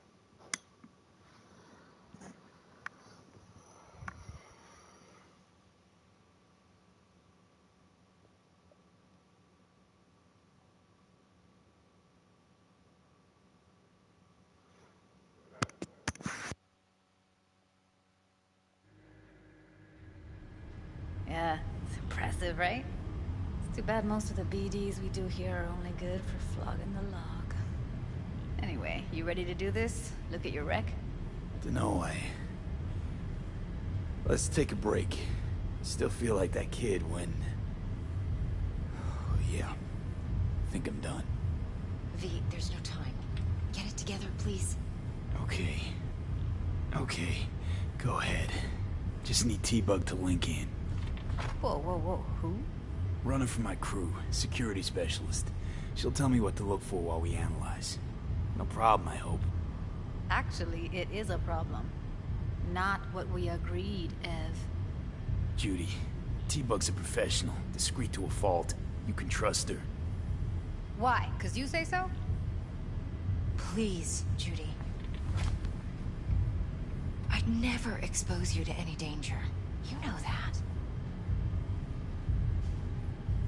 Yeah, it's impressive, right? It's too bad most of the BDs we do here are only good for flogging the log. Anyway, you ready to do this? Look at your wreck? Dunno, Let's take a break. Still feel like that kid when... Oh, yeah. I think I'm done. V, there's no time. Get it together, please. Okay. Okay. Go ahead. Just need T-Bug to link in. Whoa. Who? Running for my crew. Security specialist. She'll tell me what to look for while we analyze. No problem, I hope. Actually, it is a problem. Not what we agreed, Ev. Judy, T-Bug's a professional, discreet to a fault. You can trust her. Why? 'Cause you say so? Please, Judy. I'd never expose you to any danger. You know that.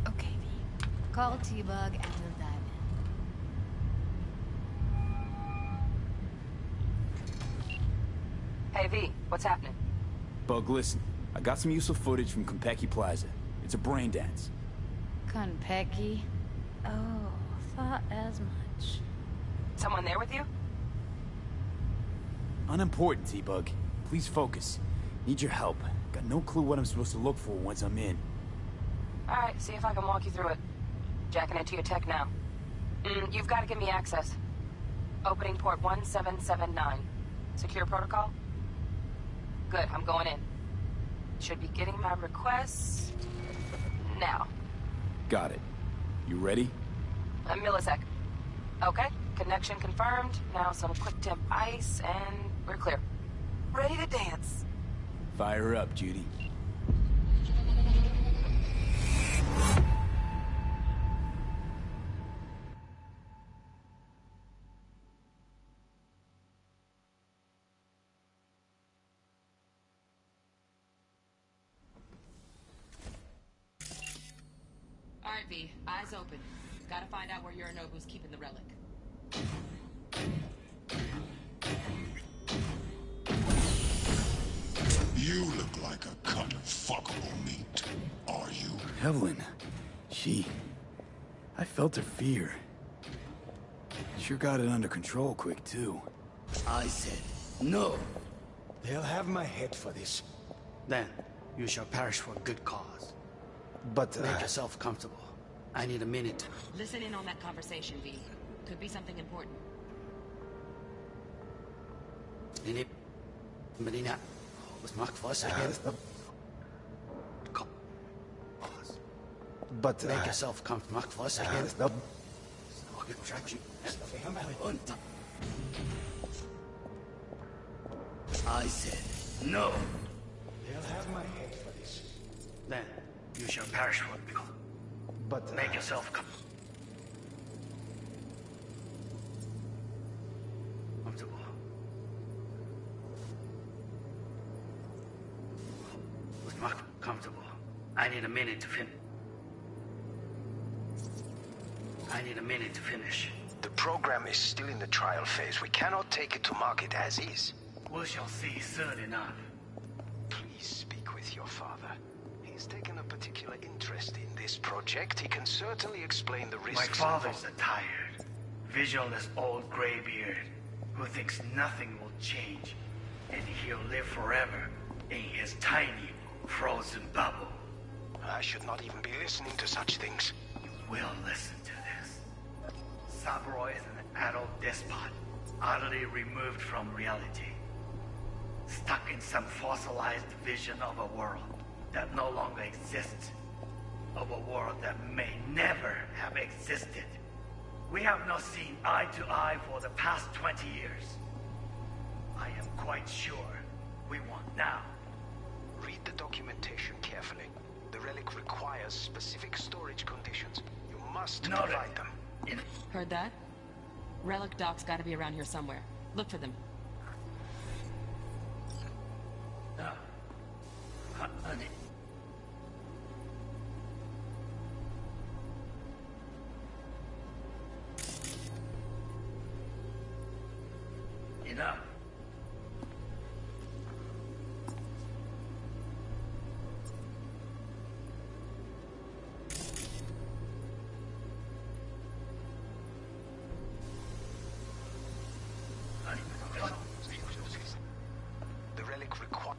Okay, V. Call T-Bug and we'll dive in. Hey, V, what's happening? Bug, listen. I got some useful footage from Konpeki Plaza. It's a brain dance. Konpeki? Oh, thought as much. Someone there with you? Unimportant, T-Bug. Please focus. Need your help. Got no clue what I'm supposed to look for once I'm in. Alright, see if I can walk you through it. Jacking into your tech now. You've got to give me access. Opening port 1779. Secure protocol? Good, I'm going in. Should be getting my request... now. Got it. You ready? A millisec. Okay, connection confirmed. Now some quick temp ice, and we're clear. Ready to dance. Fire her up, Judy. Alright, V, eyes open. Gotta find out where Yorinobu's keeping the relic. You look like a cut of fuckable meat, are you? Evelyn, I felt her fear. Sure got it under control quick, too. I said, no. They'll have my head for this. Then, you shall perish for a good cause. But make yourself comfortable. I need a minute. Listen in on that conversation, V. Could be something important. Ini Medina was marked for us again. But make yourself comfortable. Marked for us again. I said, no. They'll have my head for this. Then, you shall perish for it. But make yourself comfortable. Was not comfortable. I need a minute to finish. The program is still in the trial phase. We cannot take it to market as is. We shall see soon enough. Please speak with your father. He's taken a particular interest in this project. He can certainly explain the risks. My father's a tired, visionless old graybeard who thinks nothing will change, and he'll live forever in his tiny, frozen bubble. I should not even be listening to such things. You will listen to this. Saburo is an adult despot, utterly removed from reality. Stuck in some fossilized vision of a world that no longer exists. Of a world that may never have existed. We have not seen eye to eye for the past 20 years. I am quite sure we want now. Read the documentation carefully. The relic requires specific storage conditions. You must provide them. Heard that? Relic docs gotta be around here somewhere. Look for them. Honey. Enough. The relic requires...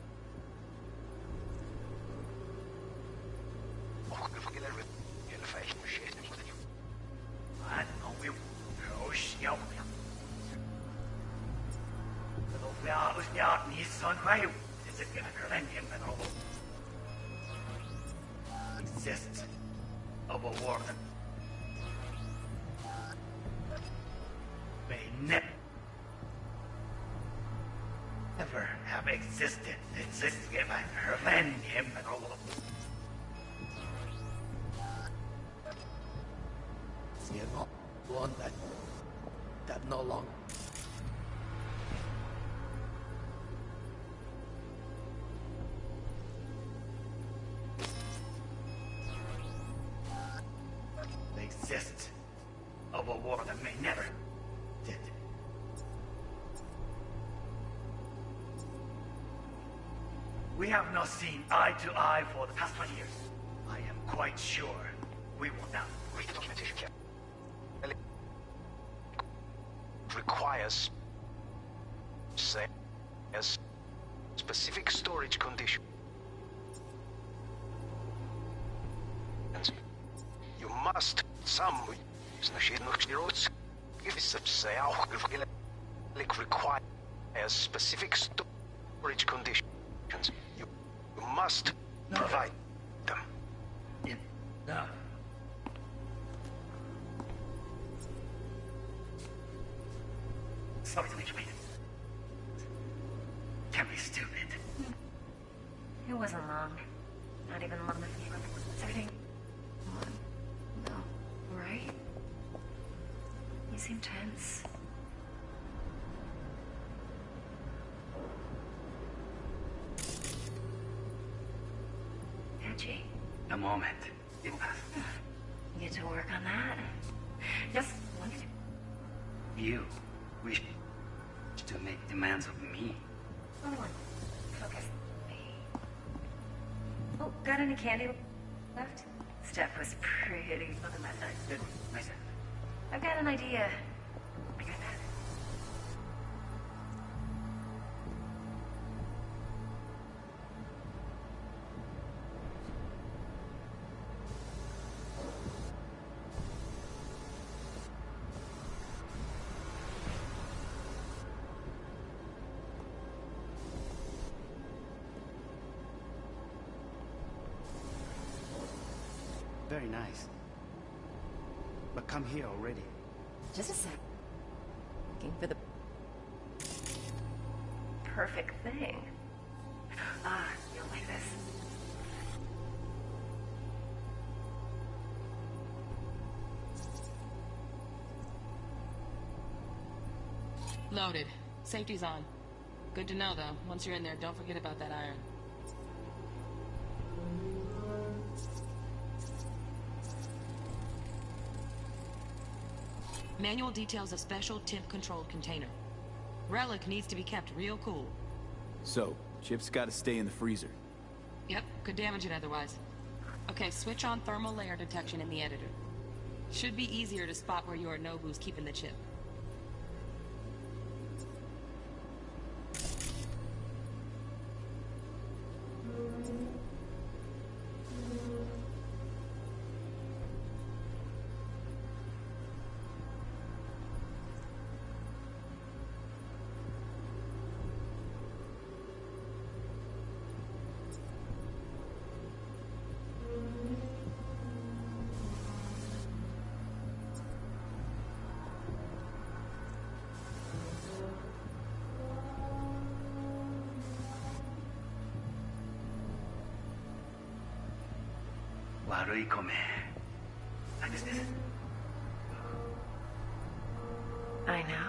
Exists of a war that may never have existed. It's this given her land him and all of see it all. One that no longer. Exists of a war that may never did. We have not seen eye to eye for the past 20 years. I am quite sure we will now. Read the documentation carefully. Requires specific storage conditions. You must requires specific storage conditions. You must provide them. No. Sorry to make you wait. Can't be stupid. It wasn't long. Not even long enough. Is everything... No, right? You seem tense. Edgy. A moment. It was. You get to work on that? Just one. You wish to make demands of me. Focus. Oh, got any candy left? Steph was pretty fun that night. Good. Nice. I've got an idea. I got that. Very nice. But come here already. Just a sec. Looking for the perfect thing. Ah, you'll like this. Loaded. Safety's on. Good to know, though. Once you're in there, don't forget about that iron. Manual details a special temp-controlled container. Relic needs to be kept real cool. So, Chip's gotta stay in the freezer. Yep, could damage it otherwise. Okay, switch on thermal layer detection in the editor. Should be easier to spot where Yorinobu's keeping the chip. I know.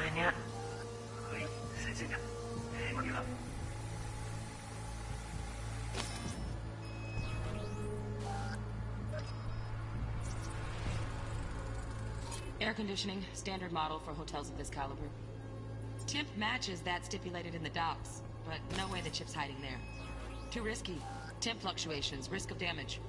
Anya. Air conditioning, standard model for hotels of this caliber. Temp matches that stipulated in the docs, but no way the chip's hiding there. Too risky. Temp fluctuations, risk of damage.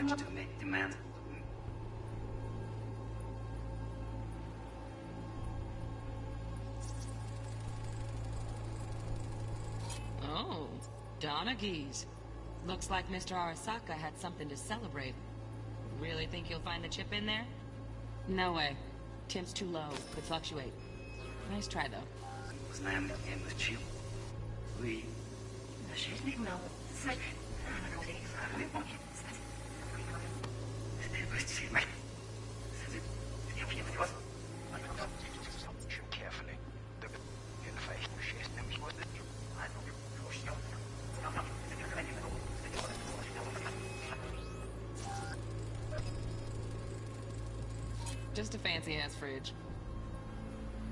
To make demand. Oh, Donaghys. Looks like Mr. Arasaka had something to celebrate. Really think you'll find the chip in there? No way. Temp's too low. Could fluctuate. Nice try, though. Знаем the chip. We. Carefully. Just a fancy-ass fridge.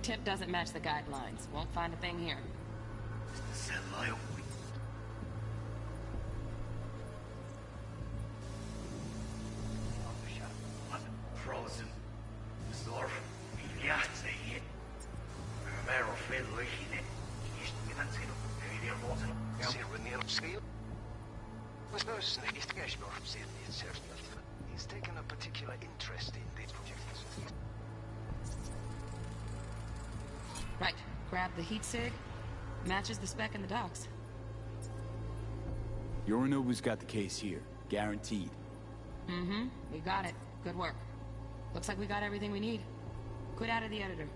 Tip doesn't match the guidelines. Won't find a thing here. Frozen. Zorf. Pigliazze. Vero fello e hine. He's taken a particular interest in this project. Right. Grab the heat sig. Matches the spec in the docs. Yorinobu's got the case here. Guaranteed. Mm-hmm. We got it. Good work. Looks like we got everything we need. Quit out of the editor.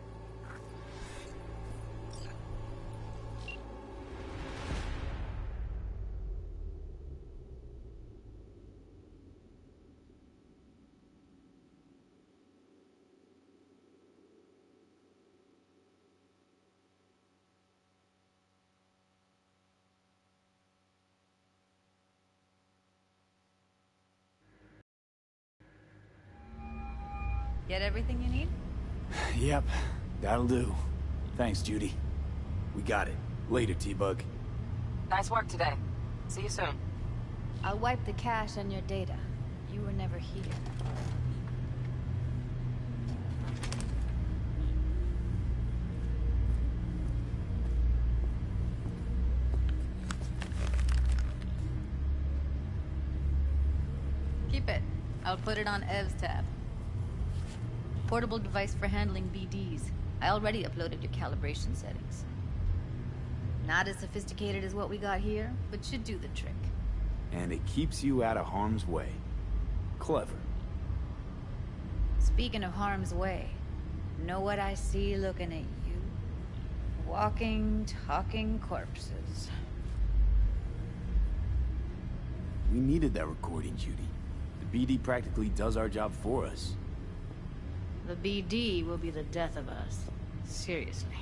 Get everything you need? Yep, that'll do. Thanks, Judy. We got it. Later, T-Bug. Nice work today. See you soon. I'll wipe the cache on your data. You were never here. Keep it. I'll put it on Ev's tab. Portable device for handling BDs. I already uploaded your calibration settings. Not as sophisticated as what we got here, but should do the trick. And it keeps you out of harm's way. Clever. Speaking of harm's way, know what I see looking at you? Walking, talking corpses. We needed that recording, Judy. The BD practically does our job for us. The BD will be the death of us. Seriously.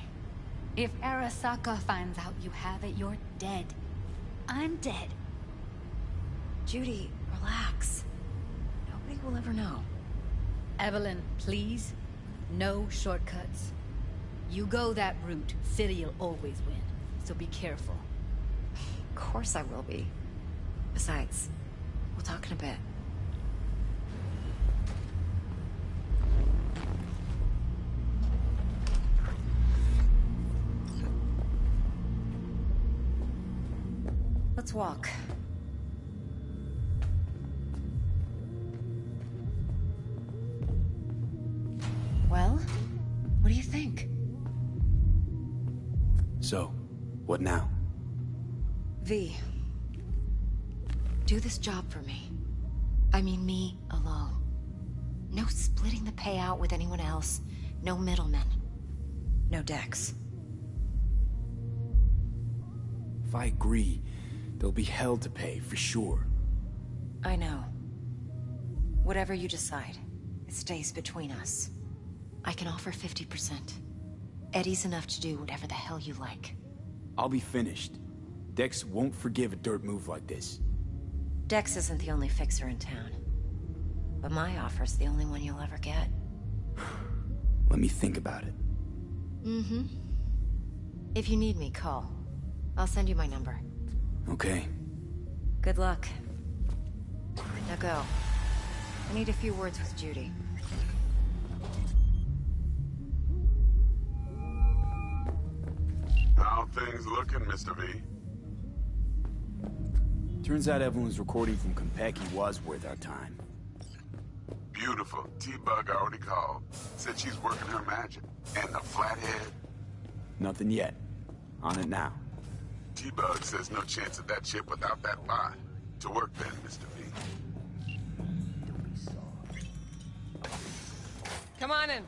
If Arasaka finds out you have it, you're dead. I'm dead. Judy, relax. Nobody will ever know. Evelyn, please. No shortcuts. You go that route, City'll always win. So be careful. Of course I will be. Besides, we'll talk in a bit. Let's walk. Well, what do you think? So, what now? V. Do this job for me. I mean me alone. No splitting the payout with anyone else. No middlemen. No Dex. If I agree, there'll be hell to pay, for sure. I know. Whatever you decide, it stays between us. I can offer 50%. Eddie's enough to do whatever the hell you like. I'll be finished. Dex won't forgive a dirt move like this. Dex isn't the only fixer in town. But my offer's the only one you'll ever get. Let me think about it. Mm-hmm. If you need me, call. I'll send you my number. Okay. Good luck. Now go. I need a few words with Judy. How things looking, Mr. V? Turns out Evelyn's recording from Compeki was worth our time. Beautiful. T-Bug already called. Said she's working her magic. And the flathead? Nothing yet. On it now. T-Bug says no chance of that chip without that lie. To work then, Mr. V. Come on in.